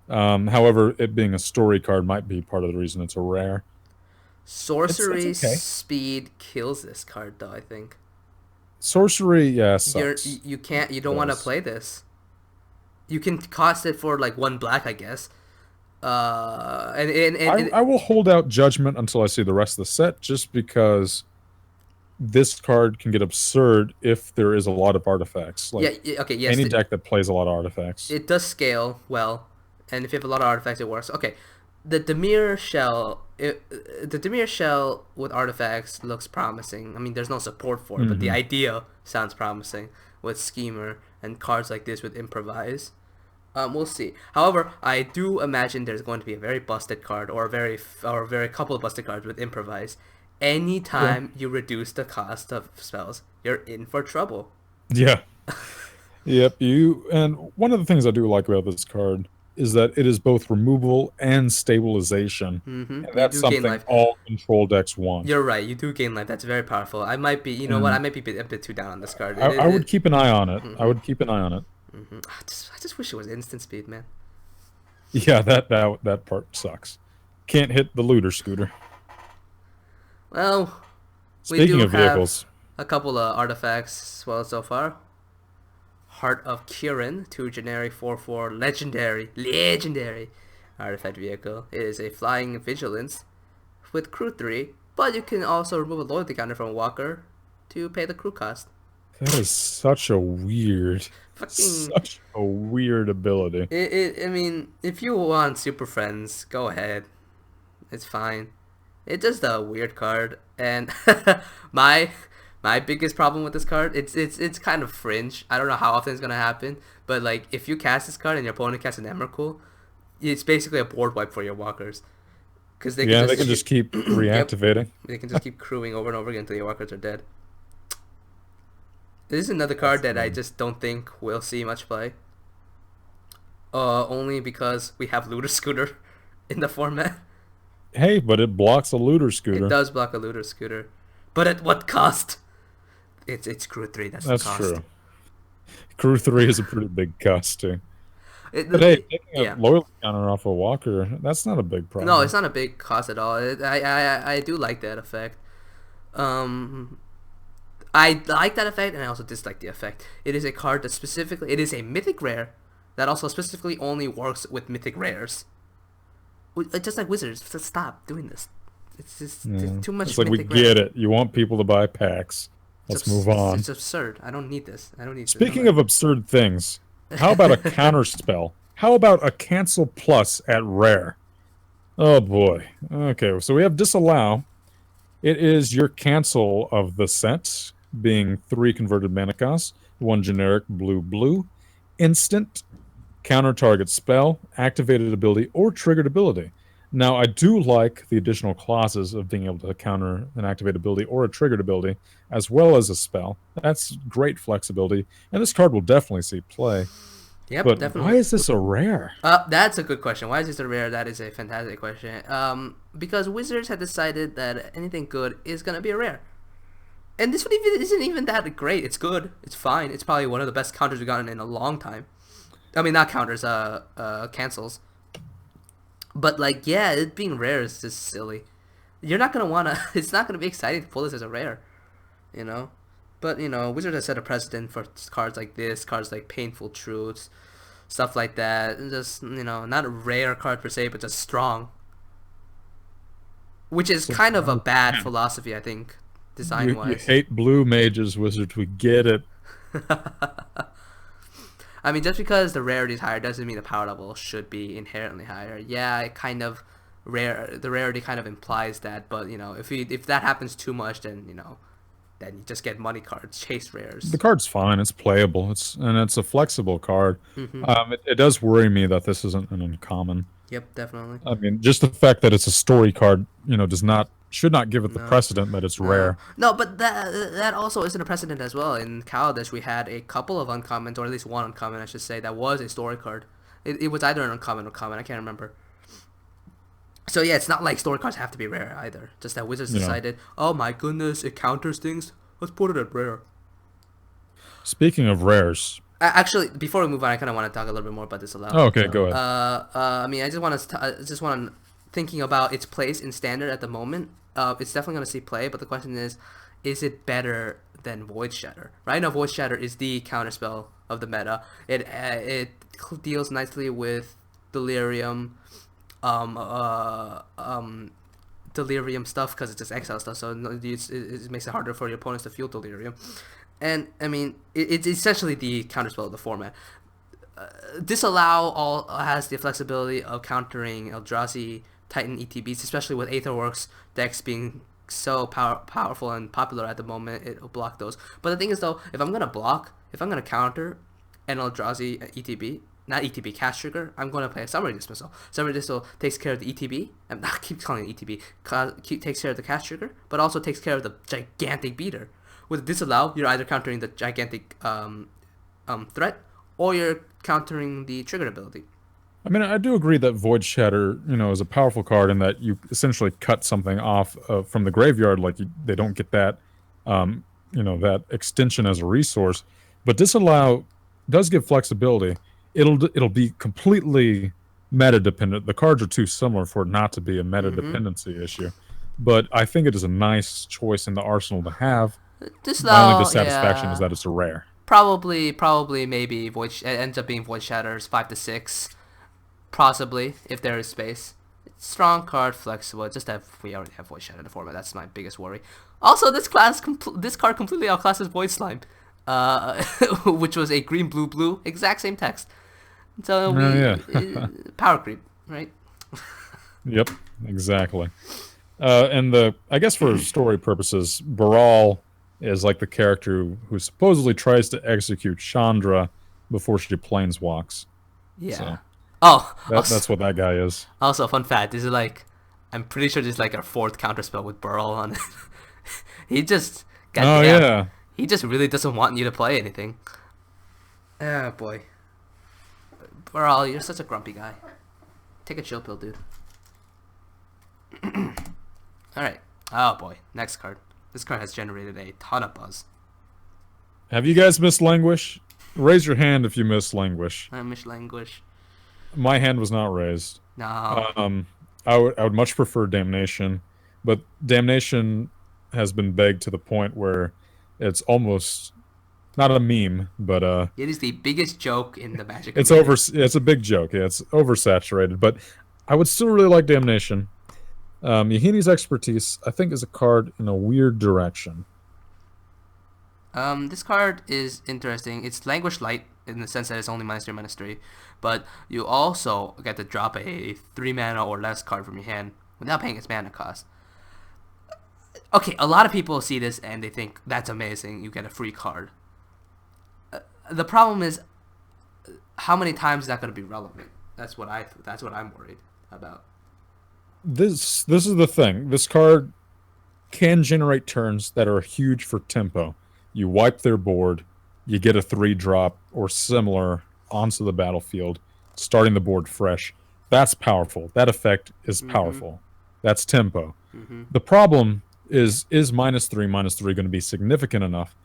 However, it being a story card might be part of the reason it's a rare. Sorcery it's okay. Speed kills this card, though, I think. Sorcery, yeah, sucks. You don't want to play this. You can cost it for like 1 black, I guess. I will hold out judgment until I see the rest of the set, just because this card can get absurd if there is a lot of artifacts. Any deck that plays a lot of artifacts. It does scale well, and if you have a lot of artifacts, it works. Okay, the Dimir shell, with artifacts looks promising. I mean, there's no support for it, but the idea sounds promising with Schemer and cards like this with Improvise. We'll see. However, I do imagine there's going to be a very busted card, or a very couple of busted cards with improvise. Yeah. Anytime you reduce the cost of spells, you're in for trouble. Yeah. Yep. You and one of the things I do like about this card is that it is both removal and stabilization, and You that's do gain something life. all control decks want. You're right. You do gain life. That's very powerful. I might be. You know what? I And might be a bit too down on this card. I would keep an eye on it. I Mhm. would keep an eye on it. I just wish it was instant speed, man. Yeah, that part sucks. Can't hit the looter scooter. Well, we Speaking do of have vehicles, a couple of artifacts. Well, so far, Heart of Kirin, 2 generic 4/4 legendary artifact vehicle. It is a flying vigilance with crew 3, but you can also remove a loyalty counter from Walker to pay the crew cost. that is Fucking such a weird ability. I mean, if you want Super Friends, go ahead. It's fine. It's just a weird card, and my my biggest problem with this card, it's kind of fringe. I don't know how often it's gonna happen, but like if you cast this card and your opponent casts an Emrakul, it's basically a board wipe for your walkers, because they Yeah, can they just can just keep yep, reactivating. they can just keep crewing over and over again until your walkers are dead. This is another card That's that I annoying. just don't think we'll see much play. Only because we have Looter Scooter in the format. Hey, but it blocks a looter It scooter. does block a Looter Scooter, but at what cost? It's crew 3. That's the That's cost. true. Crew 3 is a pretty big cost too. It, But hey, it- taking a yeah. loyalty counter off a walker, that's not a big No, it's problem. not a big cost at all. I do like that effect. Um, I like that effect, and I also dislike the effect. It is a card that specifically, it is a mythic rare that also specifically only works with mythic rares. Just like wizards, just stop doing this. It's Yeah. too It's much like we mythic rare. get it. You want people to buy packs. Let's move on. It's absurd. I don't need this. I don't need this. Speaking of absurd things, how about a counter spell? How about a cancel plus at rare? Oh boy. Okay, so we have disallow. It is your cancel of the set, being 3 converted mana costs, 1 generic blue blue, instant, counter target spell, activated ability, or triggered ability. Now, I do like the additional clauses of being able to counter an activated ability or a triggered ability, as well as a spell. That's great flexibility, and this card will definitely see play. Yep, But why definitely. is this a rare? That's a good question. Why is this a rare? That is a fantastic question. Because Wizards had decided that anything good is gonna be a rare, and this one even isn't even that great. It's good. It's fine. It's probably one of the best counters we've gotten in a long time. I mean, not counters. Cancels. But like, yeah, it being rare is just silly. You're not gonna wanna. It's not gonna be exciting to pull this as a rare, you know. But you know, Wizards has set a precedent for cards like this, cards like Painful Truths, stuff like that, and just not a rare card per se, but just strong, which is So, kind of a bad philosophy, I think, design you wise. hate blue mages, wizards. We get it. I mean, just because the rarity is higher doesn't mean the power level should be inherently higher. Yeah, it kind of rare. The rarity kind of implies that, but if that happens too much, then you just get money cards, chase The rares. card's fine. It's playable. It's a flexible card. Hmm. It does worry me that this isn't an uncommon. Yep, definitely. I mean, just the fact that it's a story card, should not give it the No. precedent that it's No, rare. no, but that also isn't a precedent as well. In Kaladesh, we had a couple of uncommons, or at least one uncommon, I should say, that was a story card. It was either an uncommon or common. I can't remember. So yeah, it's not like story cards have to be rare either. Just that Wizards You know. decided, oh my goodness, it counters things. Let's put it at rare. Speaking of rares, Actually, before we move on, I kind of want to talk a little bit more about this aloud. oh, okay, go ahead. I mean, I just want to thinking about its place in standard at the moment. It's definitely going to see play, but the question is it better than Void Shatter? Right now, Void Shatter is the counterspell of the meta. It deals nicely with Delirium, um, uh, um, Delirium stuff because it's just exile stuff, so it makes it harder for your opponents to feel Delirium. And I mean, it's essentially the counterspell of the format. Disallow all has the flexibility of countering Eldrazi Titan ETBs, especially with Aetherworks decks being so powerful and popular at the moment. It'll block those. But the thing is, though, if I'm gonna counter an Eldrazi ETB, not ETB, cast trigger, I'm going to play a Summary Dismissal. Summary Dismissal takes care of the ETB, and I keep calling it ETB, takes care of the cast trigger, but also takes care of the gigantic beater. With Disallow, you're either countering the gigantic threat, or you're countering the trigger ability. I mean, I do agree that Void Shatter, is a powerful card in that you essentially cut something off from the graveyard, like they don't get that, that extension as a resource. But Disallow does give flexibility. It'll be completely meta dependent. The cards are too similar for it not to be a meta dependency issue. But I think it is a nice choice in the arsenal to have. My only dissatisfaction is that it's a rare. Probably, maybe it ends up being Void Shatters 5 to 6. Possibly, if there is space. It's strong card, flexible. Just that we already have Void Shatter in the format. That's my biggest worry. Also, this card completely outclasses Void Slime, which was a green, blue, blue, exact same text. So power creep, right? Yep, exactly. And I guess for story purposes, Baral is like the character who supposedly tries to execute Chandra before she planeswalks. Yeah. So. That's what that guy is. Also, fun fact: this is I'm pretty sure this is our 4th counterspell with Burl on it. He just, he just really doesn't want you to play anything. Oh boy, Burl, you're such a grumpy guy. Take a chill pill, dude. All right. Oh boy, next card. This card has generated a ton of buzz. Have you guys missed Languish? Raise your hand if you missed Languish. I miss Languish. My hand was not raised. No. I would much prefer Damnation, but Damnation has been begged to the point where it's almost not a meme, but it is the biggest joke in the Magic. It's It's a big joke. Yeah, it's oversaturated, but I would still really like Damnation. Yahini's Expertise, I think, is a card in a weird direction. This card is interesting. It's Languish Light in the sense that it's only -3, -3, but you also get to drop a 3 mana or less card from your hand without paying its mana cost. Okay, a lot of people see this and they think that's amazing. You get a free card. The problem is, how many times is that going to be relevant? That's what I'm worried about. This is the thing. This card can generate turns that are huge for tempo. You wipe their board, you get a 3-drop or similar onto the battlefield, starting the board fresh. That's powerful. That effect is powerful. That's tempo. The problem is -3/-3 going to be significant enough?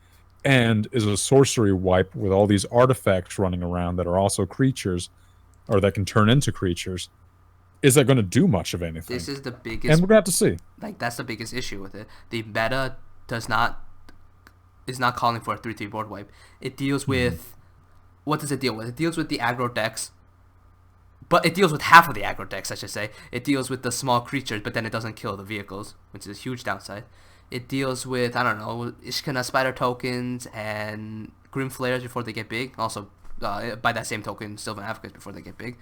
And is a sorcery wipe with all these artifacts running around that are also creatures, or that can turn into creatures, is that going to do much of anything? This is the biggest... And we're going to have to see. That's the biggest issue with it. The meta is not calling for a 3/3 board wipe. It deals with... What does it deal with? It deals with the aggro decks. But it deals with half of the aggro decks, I should say. It deals with the small creatures, but then it doesn't kill the vehicles, which is a huge downside. It deals with, I don't know, Ishkana Spider tokens and Grim Flares before they get big. Also, by that same token, Sylvan Advocates before they get big.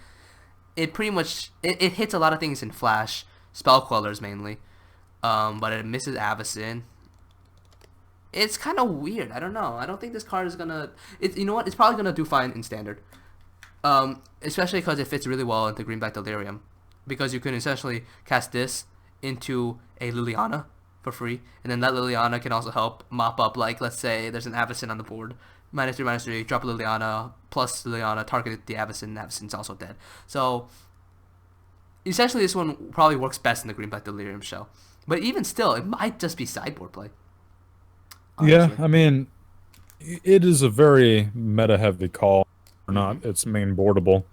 It pretty much... It hits a lot of things in Flash. Spell Quellers, mainly. But it misses Avacyn. It's kind of weird. I don't know. I don't think this card is gonna... You know what? It's probably gonna do fine in Standard. Especially because it fits really well into Greenback Delirium. Because you can essentially cast this into a Liliana for free. And then that Liliana can also help mop up, like, let's say there's an Avacyn on the board. -3/-3, drop Liliana, plus Liliana, target the Avacyn, Avacyn's also dead. So, essentially this one probably works best in the Greenback Delirium shell. But even still, it might just be sideboard play. Honestly. Yeah, I mean, it is a very meta-heavy call, or not. It's main boardable.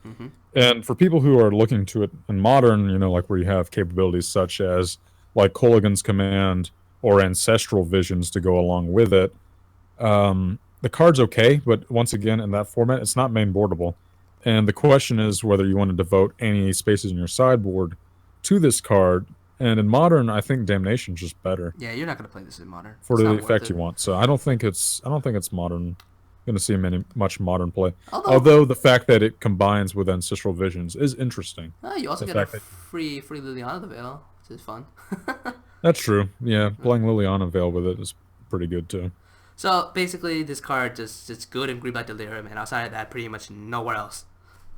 And for people who are looking to it in Modern, like where you have capabilities such as like Kolaghan's Command or Ancestral Visions to go along with it, the card's okay, but once again, in that format, it's not main boardable. And the question is whether you want to devote any spaces in your sideboard to this card. And in Modern, I think Damnation's just better. Yeah, you're not gonna play this in Modern for the effect you want. So I don't think it's Modern. Going to see much Modern play. Although the fact that it combines with Ancestral Visions is interesting. You also get a free Liliana Veil, which is fun. That's true. Yeah, playing Liliana Veil with it is pretty good too. So basically, this card it's good in Greenback Delirium, and outside of that, pretty much nowhere else.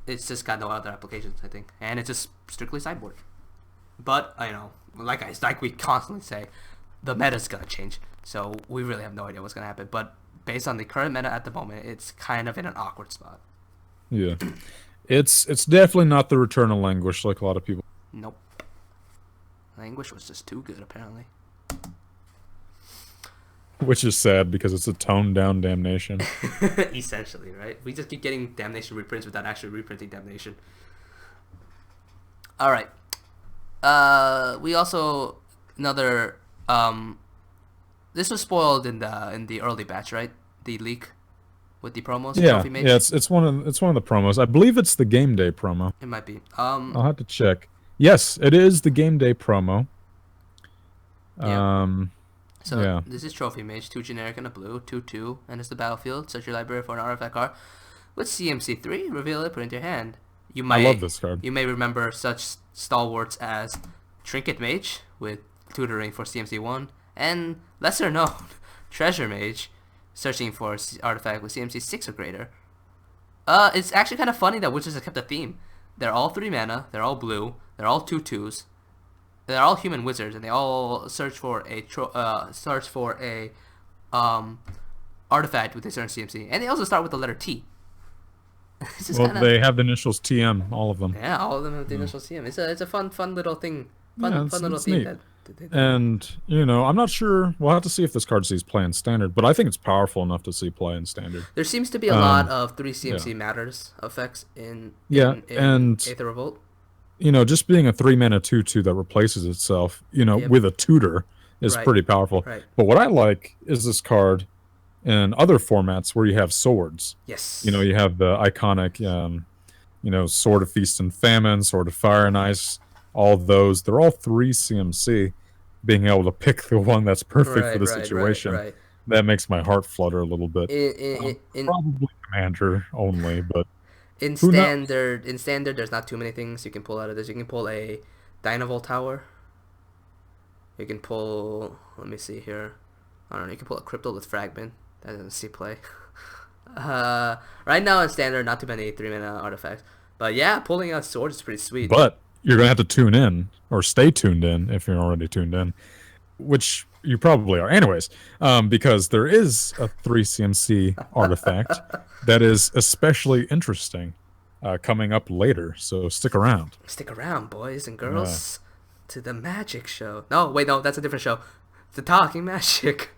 it's just got no other applications, I think, and it's just strictly sideboard. But like we constantly say, the meta's gonna change, so we really have no idea what's gonna happen. But based on the current meta at the moment, it's kind of in an awkward spot. Yeah, it's definitely not the return of Languish like a lot of people. Nope. Languish was just too good, apparently. Which is sad because it's a toned down Damnation. Essentially, right? We just keep getting Damnation reprints without actually reprinting Damnation. All right. We also another. This was spoiled in the early batch, right? The leak with the promos. Yeah, Trophy Mage? yeah, it's one of the promos. I believe it's the game day promo. It might be. I'll have to check. Yes, it is the game day promo. Yeah. So yeah. this is Trophy Mage, 2 generic and a blue, 2/2, and it's the battlefield. Search your library for an artifact card with CMC3. Reveal it, put it into your hand. I love this card. You may remember such stalwarts as Trinket Mage with tutoring for CMC1, and lesser known Treasure Mage, searching for artifact with CMC6 or greater. It's actually kind of funny that Wizards have kept a theme. They're all 3 mana. They're all blue. They're all 2/2s. They're all human wizards, and they all search for a artifact with a certain CMC, and they also start with the letter T. Well, they have the initials TM, all of them. Yeah, all of them have the initials TM. It's a fun little thing. Fun little it's thing. Neat. And I'm not sure. We'll have to see if this card sees play in standard, but I think it's powerful enough to see play in standard. There seems to be a lot of 3 CMC matters effects in and Aether Revolt. Just being a 3-mana 2/2 that replaces itself, with a tutor is pretty powerful. Right. But what I like is this card in other formats where you have swords. Yes. You have the iconic, Sword of Feast and Famine, Sword of Fire and Ice, all those. They're all 3 CMC. Being able to pick the one that's perfect for the situation, right. that makes my heart flutter a little bit. In Probably Commander only, but... In standard, there's not too many things you can pull out of this. You can pull a Dynavolt Tower. You can pull, let me see here. I don't know. You can pull a Crypto with Fragment. That doesn't see play. Right now in standard, not too many 3-mana artifacts. But yeah, pulling out swords is pretty sweet. But you're gonna have to tune in or stay tuned in if you're already tuned in, which you probably are. Anyways, because there is a 3 CMC artifact that is especially interesting coming up later. So stick around. Stick around, boys and girls, to the magic show. No, wait, no, that's a different show. The Talking Magic.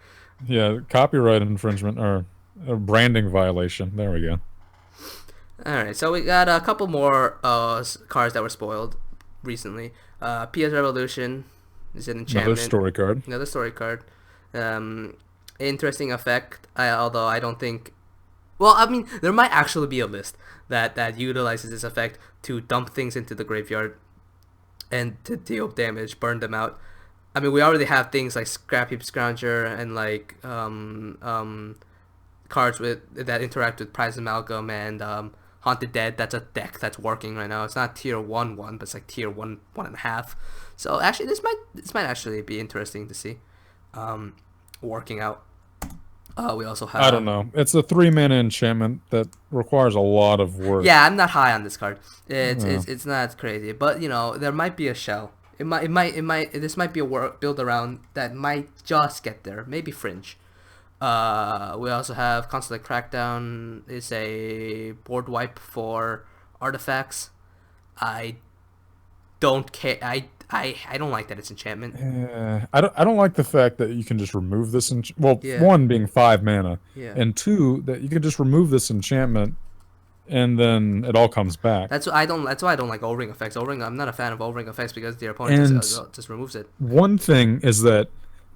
Yeah, copyright infringement or a branding violation. There we go. Alright, so we got a couple more cards that were spoiled recently. PS Revolution is an enchantment. Another story card. Interesting effect. Although I don't think... Well, I mean, there might actually be a list that utilizes this effect to dump things into the graveyard and to deal damage, burn them out. I mean, we already have things like Scrap Heap Scrounger and like cards that interact with Prize Amalgam and Haunted Dead. That's a deck that's working right now. It's not tier 1, but it's like tier 1.5. So actually, this might actually be interesting to see working out. We also have... I don't know. It's a 3-mana enchantment that requires a lot of work. Yeah, I'm not high on this card. It's not crazy, but there might be a shell. This might be a build around that might just get there. Maybe Fringe. We also have Consulate Crackdown. It's a board wipe for artifacts. I don't care. I don't like that it's enchantment. I don't like the fact that you can just remove this. One being 5 mana, and 2 that you can just remove this enchantment, and then it all comes back. That's why I don't like O-Ring effects. I'm not a fan of O-Ring effects because the opponent just removes it. One thing is that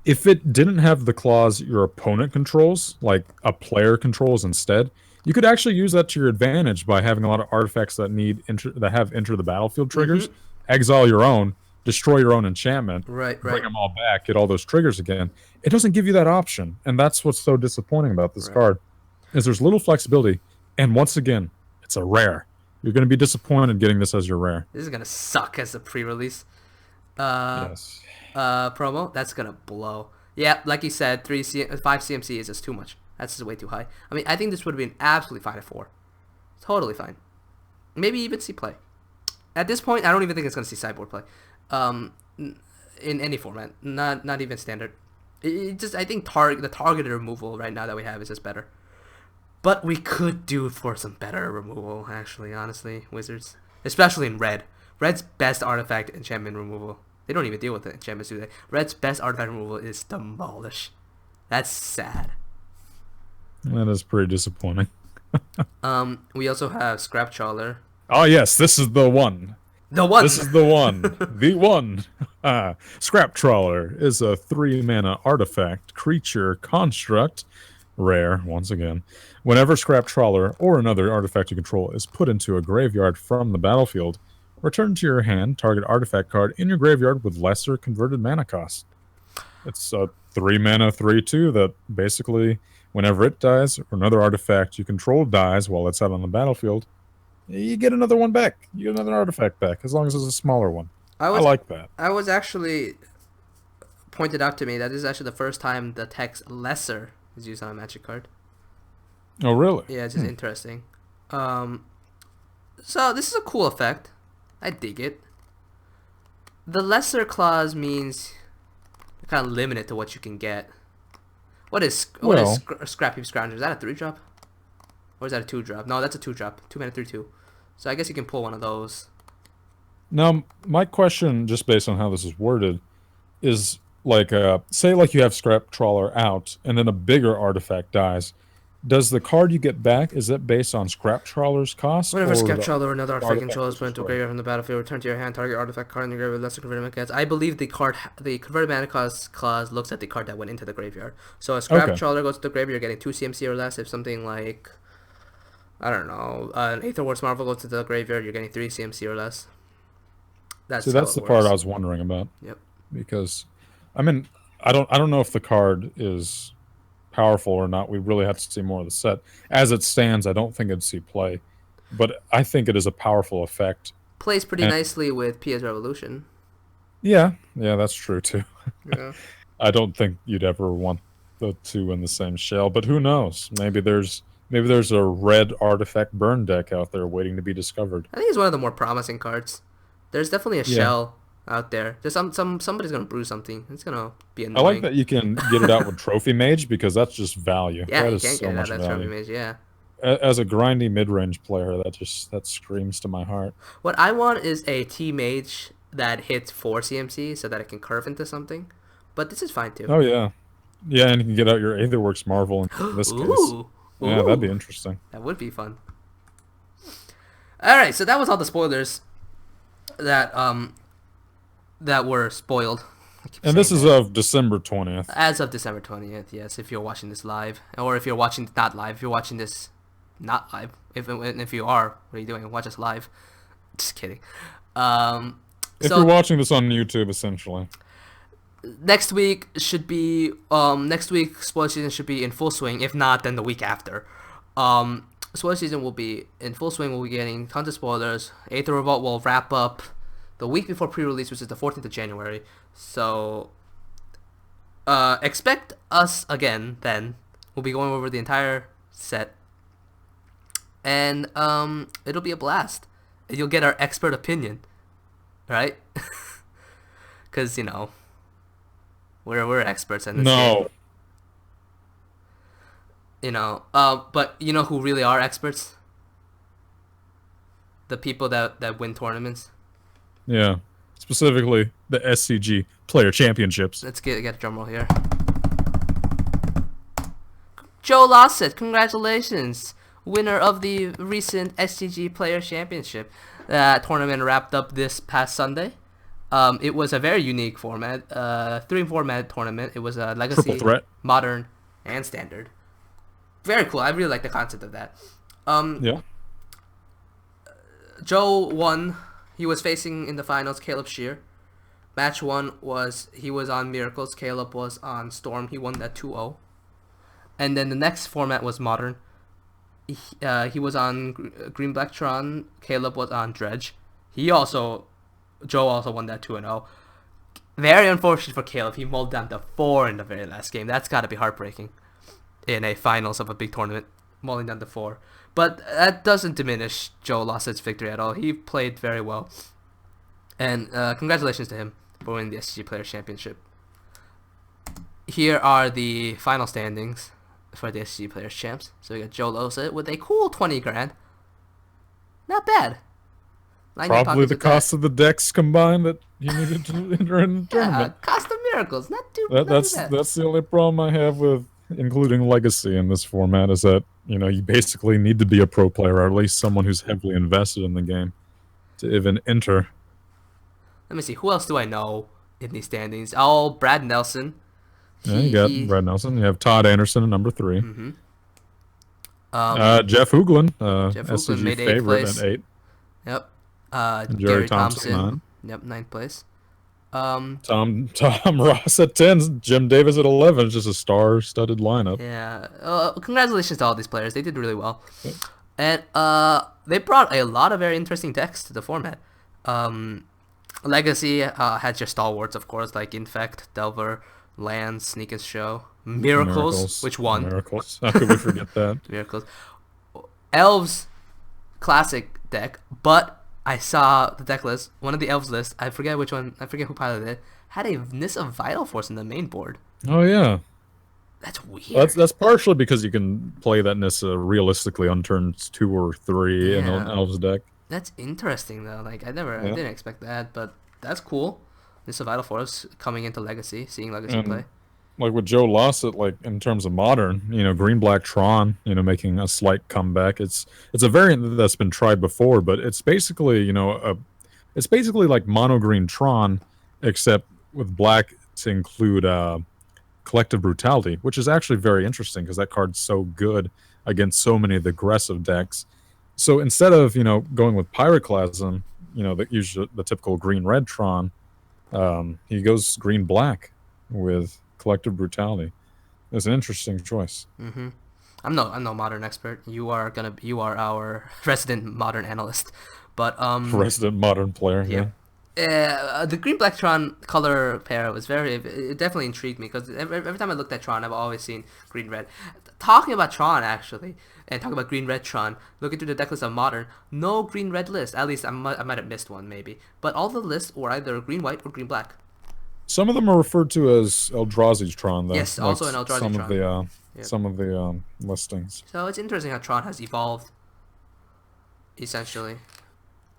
if it didn't have the clause your opponent controls, like a player controls instead, you could actually use that to your advantage by having a lot of artifacts that have enter the battlefield triggers, exile your own, destroy your own enchantment, bring them all back, get all those triggers again. It doesn't give you that option, and that's what's so disappointing about this card, is there's little flexibility, and once again, it's a rare. You're going to be disappointed getting this as your rare. This is going to suck as a pre-release. Yes. Promo, that's going to blow. Yeah, like you said, 5 CMC is just too much. That's just way too high. I mean, I think this would have been absolutely fine at 4. Totally fine. maybe even see play. At this point, I don't even think it's going to see sideboard play, in any format, not even standard. It just I think the targeted removal right now that we have is just better. But we could do for some better removal, actually, honestly, Wizards, especially in red. Red's best artifact enchantment removal. They don't even deal with the enchantments, do they? Red's best artifact removal is Demolish. That's sad. That is pretty disappointing. We also have Scrap Trawler. Oh yes, this is the one. The one. This is the one. The one. Scrap Trawler is a 3-mana artifact, creature, construct, rare, once again. Whenever Scrap Trawler or another artifact you control is put into a graveyard from the battlefield, return to your hand target artifact card in your graveyard with lesser converted mana cost. It's a 3-mana 3/2 that basically, whenever it dies or another artifact you control dies while it's out on the battlefield, you get another one back. You get another artifact back, as long as it's a smaller one. I like that. I was actually pointed out to me that this is actually the first time the text lesser is used on a Magic card. Oh, really? Yeah, it's just interesting. So this is a cool effect. I dig it. The lesser clause means you're kind of limited to what you can get. What is Scrappy Scrounger? Is that a 3-drop? Or is that a 2-drop? No, that's a 2-drop. 2-mana 3/2. So I guess you can pull one of those. Now, my question, just based on how this is worded, is like, say like you have Scrap Trawler out, and then a bigger artifact dies. Does the card you get back, is that based on Scrap Trawler's cost? Whenever Scrap Trawler or another artifact control is put into a graveyard from the battlefield, return to your hand, target artifact card in the graveyard with lesser converted mana cost. I believe the converted mana cost clause looks at the card that went into the graveyard. So if Scrap Trawler goes to the graveyard, you're getting 2 CMC or less. If something like, I don't know, an Aether Revolt Marvel goes to the graveyard, you're getting 3 CMC or less. That's the part I was wondering about. Yep. Because, I mean, I don't know if the card is powerful or not. We really have to see more of the set. As it stands, I don't think it'd see play, but I think it is a powerful effect. Plays pretty nicely with PS Revolution. Yeah, that's true too. Yeah. I don't think you'd ever want the two in the same shell, but who knows? Maybe there's a red artifact burn deck out there waiting to be discovered. I think it's one of the more promising cards. There's definitely a shell out there. There's somebody's gonna brew something. It's gonna be annoying. I like that you can get it out with Trophy Mage, because that's just value. Yeah, that you is can't so get it much out of value. Trophy Mage. Yeah. As a grindy mid-range player, that screams to my heart. What I want is a T Mage that hits 4 CMC so that it can curve into something. But this is fine too. Oh yeah, and you can get out your Aetherworks Marvel in this case. Yeah, that'd be interesting. That would be fun. All right, so that was all the spoilers that were spoiled. And this is of December 20th. As of December 20th, yes, if you're watching this live. Or if you're watching not live, if you're watching this not live. If you are, what are you doing? Watch us live. Just kidding. If you're watching this on YouTube, essentially. Next week should be next week spoiler season should be in full swing. If not, then the week after. Spoiler season will be in full swing. We'll be getting tons of spoilers. Aether Revolt will wrap up the week before pre-release, which is the 14th of January. So expect us again then. We'll be going over the entire set. And it'll be a blast. You'll get our expert opinion. Right? Because, you know, we're experts in this game. You know, but you know who really are experts? The people that win tournaments. Yeah, specifically the SCG Player Championships. Let's get a drum roll here. Joe Lossett, congratulations, winner of the recent SCG Player Championship. That tournament wrapped up this past Sunday. It was a very unique format, 3-format tournament. It was a Legacy, Triple Threat, Modern, and Standard. Very cool. I really like the concept of that. Yeah. Joe won. He was facing in the finals Caleb Shear. Match 1 was he was on Miracles. Caleb was on Storm. He won that 2-0. And then the next format was Modern. He was on Green Black Tron. Caleb was on Dredge. Joe also won that 2-0. Very unfortunate for Caleb. He mulled down to 4 in the very last game. That's got to be heartbreaking in a finals of a big tournament. mauling down the 4. But that doesn't diminish Joe Lossett's victory at all. He played very well. And congratulations to him for winning the SCG Player Championship. Here are the final standings for the SCG Players Champs. So we got Joe Lossett with a cool 20 grand. Not bad. Probably the cost of the decks combined that you needed to enter in the tournament. Cost of miracles. Not too That's the only problem I have with including Legacy in this format is that, you basically need to be a pro player, or at least someone who's heavily invested in the game to even enter. Let me see. Who else do I know in these standings? Oh, Brad Nelson. You got Brad Nelson. You have Todd Anderson at number 3. Mm-hmm. Jeff Hooglin, Jeff SCG Hooglin made favorite 8th place. at 8. Yep. Jerry Thompson, 9. Yep, 9th place. Tom Ross at 10. Jim Davis at 11. It's just a star-studded lineup. Yeah. Congratulations to all these players. They did really well. Yep. And they brought a lot of very interesting decks to the format. Legacy had your stalwarts, of course, like Infect, Delver, Lands, Sneak and Show, Miracles, which won. Miracles. How could we forget that? Miracles. Elves, classic deck, but I saw the deck list. One of the Elves lists, I forget which one, I forget who piloted it, had a Nissa Vital Force in the main board. Oh, yeah. That's weird. That's partially because you can play that Nissa realistically on turns 2 or 3 in an Elves deck. That's interesting though. Like I didn't expect that, but that's cool. This is Vital Force coming into Legacy, seeing Legacy play. Like with Joe Lossett, like in terms of modern, Green Black Tron, making a slight comeback. It's a variant that's been tried before, but it's basically it's basically like mono green Tron, except with black to include Collective Brutality, which is actually very interesting because that card's so good against so many of the aggressive decks. So instead of going with Pyroclasm, the typical green red Tron, he goes green black with Collective Brutality. It's an interesting choice. Mm-hmm. I'm no modern expert. You are our resident modern analyst, but resident modern player. Yeah. The green black Tron color pair it definitely intrigued me because every time I looked at Tron, I've always seen green red. Talking about Tron actually, and talking about green red Tron, looking through the deck list of modern, no green red list. At least I might have missed one maybe, but all the lists were either green white or green black. Some of them are referred to as Eldrazi's Tron, though. Yes, also an Eldrazi Tron. Some of the listings. So it's interesting how Tron has evolved. Essentially.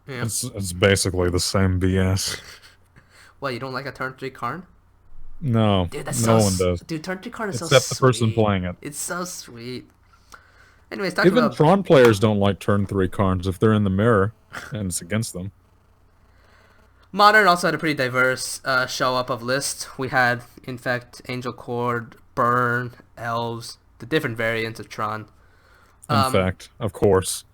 Yeah. It's basically the same BS. What, you don't like a turn 3 Karn? No, dude, that's no one does. Dude, turn 3 Karn is except so the person sweet. playing it. It's so sweet. Anyways, talking even about Tron players don't like turn 3 Karns if they're in the mirror and it's against them. Modern also had a pretty diverse show up of lists. We had Infect, Angel Cord, Burn, Elves, the different variants of Tron. Infect, of course.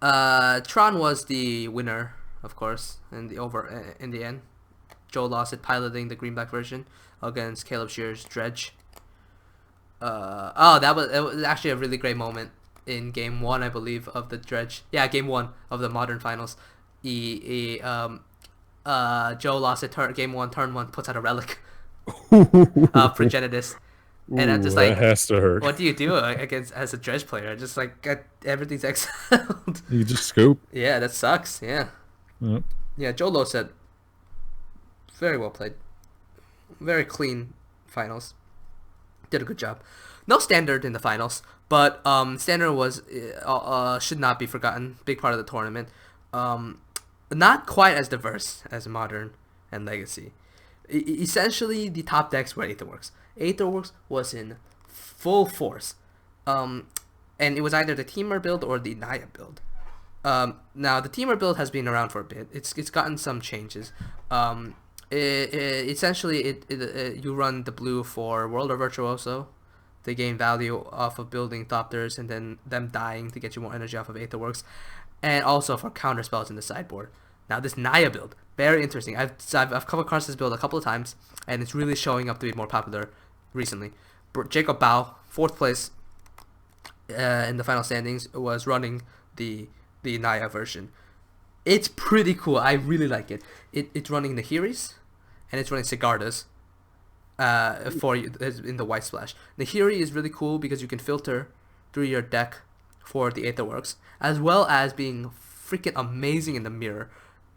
Tron was the winner, of course, in the end. Joe Lossett piloting the green black version against Caleb Shearer's Dredge. It was actually a really great moment in game 1, I believe, of the Dredge. Yeah, game 1 of the modern finals. Joe Lossett game 1, turn 1 puts out a relic Progenitus. And I'm just like, that has to hurt. What do you do as a Dredge player? Just like everything's exiled. You just scoop. Yeah, that sucks. Yeah. Yep. Yeah, Joe Lossett, very well played. Very clean finals. Did a good job. No standard in the finals, but standard was should not be forgotten. Big part of the tournament. Not quite as diverse as modern and legacy. Essentially, the top decks were Aetherworks. Aetherworks was in full force, and it was either the Teamer build or the Naya build. Now the Teamer build has been around for a bit. It's gotten some changes. Essentially, you run the blue for World of Virtuoso. They gain value off of building Thopters and then them dying to get you more energy off of Aetherworks, and also for counter spells in the sideboard. Now this Naya build, very interesting. I've come across this build a couple of times, and it's really showing up to be more popular recently. Jacob Bao, 4th place in the final standings, was running the Naya version. It's pretty cool. I really like it. It's running Nahiris, and it's running Sigardas. for you in the white splash. Nahiri is really cool because you can filter through your deck for the Aetherworks, as well as being freaking amazing in the mirror.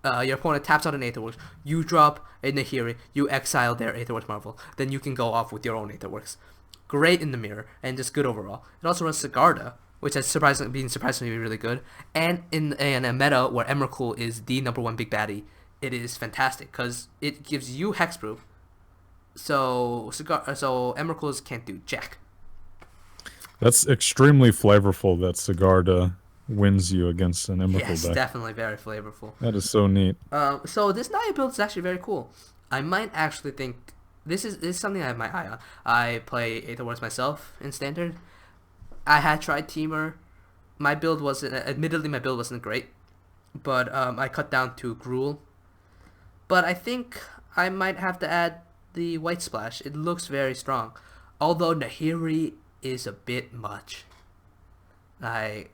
Your opponent taps out an Aetherworks, you drop a Nahiri, you exile their Aetherworks Marvel, then you can go off with your own Aetherworks. Great in the mirror, and just good overall. It also runs Sigarda, which has surprisingly really good, and in a meta where Emrakul is the #1 big baddie, it is fantastic, because it gives you hexproof, so Emrakuls can't do jack. That's extremely flavorful that Sigarda wins you against an Emrakul Yes, deck. definitely very flavorful. That is so neat. So this Naya build is actually very cool. I might actually think this is something I have my eye on. I play Aetherworks myself in Standard. I had tried Teamer. Admittedly my build wasn't great, but I cut down to Gruul. But I think I might have to add the White Splash. It looks very strong, although Nahiri is a bit much.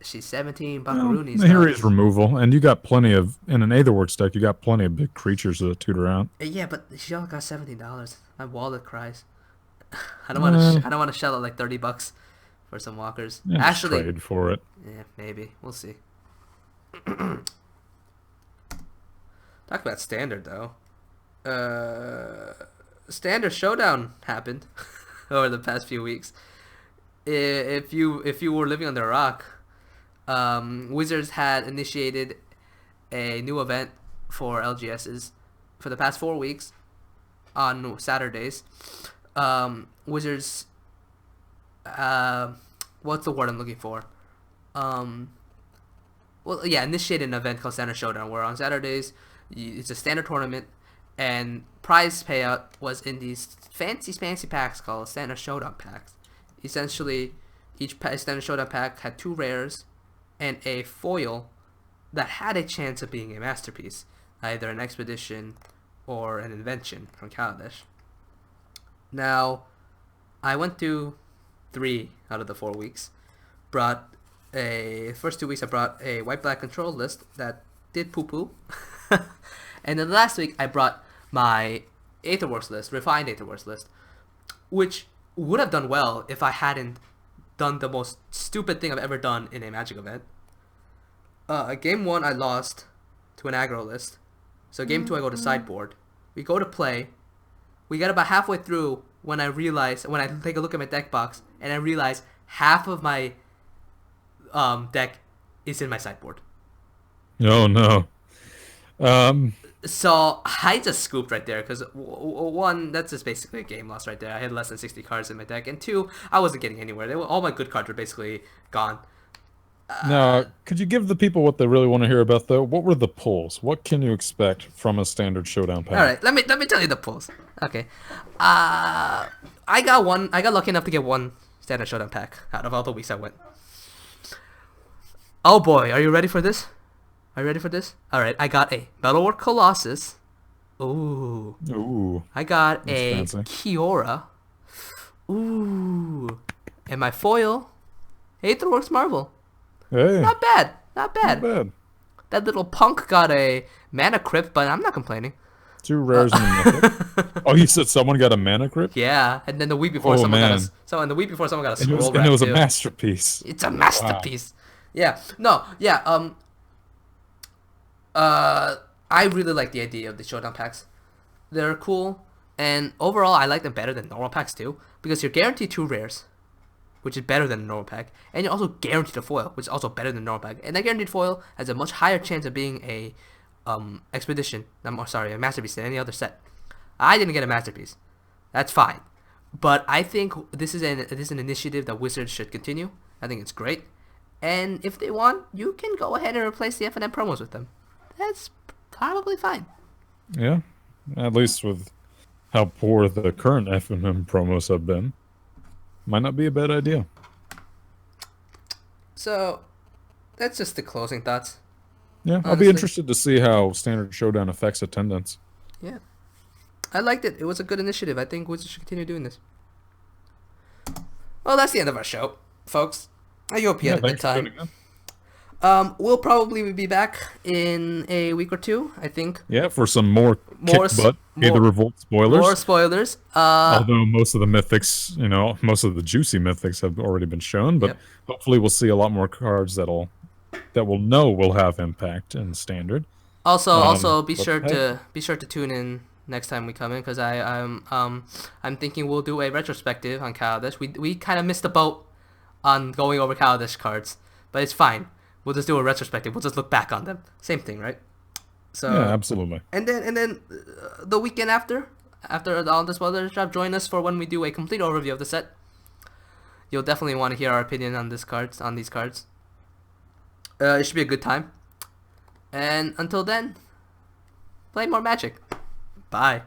She's 17 buckaroonies. Nahiri's removal, and you got plenty of, in an Aetherworks deck, you got plenty of big creatures to tutor out. Yeah, but she only got $17. My wallet cries. I don't want to shell out like $30 for some walkers. Yeah, Actually, trade for it. yeah, maybe we'll see. Talk about Standard though. Standard Showdown happened over the past few weeks. If you were living under a rock, Wizards had initiated a new event for LGSs for the past 4 weeks on Saturdays. Wizards, what's the word I'm looking for? Initiated an event called Standard Showdown, where on Saturdays it's a standard tournament, and prize payout was in these fancy packs called Standard Showdown packs. Essentially, each Standard Showdown pack had 2 rares and a foil that had a chance of being a masterpiece, either an expedition or an invention from Kaladesh. Now, I went through 3 out of the 4 weeks. First 2 weeks I brought a white-black control list that did poo-poo. And then last week I brought my Aetherworks list, refined Aetherworks list, which would have done well if I hadn't done the most stupid thing I've ever done in a Magic event. Game 1 I lost to an aggro list. So game 2 I go to sideboard. We go to play. We get about halfway through when I take a look at my deck box and I realize half of my deck is in my sideboard. Oh no. So I just scooped right there because one, that's just basically a game loss right there. I had less than 60 cards in my deck, and 2, I wasn't getting anywhere. All my good cards were basically gone. Now, could you give the people what they really want to hear about, though? What were the pulls? What can you expect from a Standard Showdown pack? All right, let me tell you the pulls. Okay, I got lucky enough to get one Standard Showdown pack out of all the weeks I went. Oh boy, are you ready for this? Are you ready for this? Alright, I got a Metalwork Colossus. Ooh. Ooh. I got That's a fancy. Kiora. Ooh. And my foil, Aetherworks Marvel. Hey. Not bad. Not Not bad. bad. That little punk got a Mana Crypt, but I'm not complaining. 2 rares and a mythic. Oh, you said someone got a mana crypt? Yeah, and then the week before Oh, someone got man. the week before someone got a And scroll it was a too. masterpiece. It's a masterpiece. Yeah. No. Yeah. I really like the idea of the showdown packs. They're cool, and overall, I like them better than normal packs too, because you're guaranteed 2 rares, which is better than a normal pack, and you're also guaranteed a foil, which is also better than a normal pack. And that guaranteed foil has a much higher chance of being a expedition. A masterpiece than any other set. I didn't get a masterpiece. That's fine, but I think this is an initiative that Wizards should continue. I think it's great. And if they want, you can go ahead and replace the FNM promos with them. That's probably fine. Yeah. At least with how poor the current FMM promos have been. Might not be a bad idea. So, that's just the closing thoughts. Yeah, I'll Honestly. be interested to see how Standard Showdown affects attendance. Yeah. I liked it. It was a good initiative. I think Wizards should continue doing this. Well, that's the end of our show, folks. I hope you had a good thanks for time. tuning in. We'll probably be back in a week or two, I think. Yeah, for some more More kick butt more, Aether Revolt spoilers. more spoilers. Although most of the mythics, most of the juicy mythics have already been shown, but Yep. hopefully we'll see a lot more cards that we'll know will have impact in standard. Also But hey, be sure to tune in next time we come in, because I'm thinking we'll do a retrospective on Kaladesh. We kind of missed the boat on going over Kaladesh cards, but it's fine. We'll just do a retrospective. We'll just look back on them. Same thing, right? yeah, So absolutely. and then the weekend after all this weather drop, join us for when we do a complete overview of the set. You'll definitely want to hear our opinion on these cards. It should be a good time. And until then, play more Magic. Bye.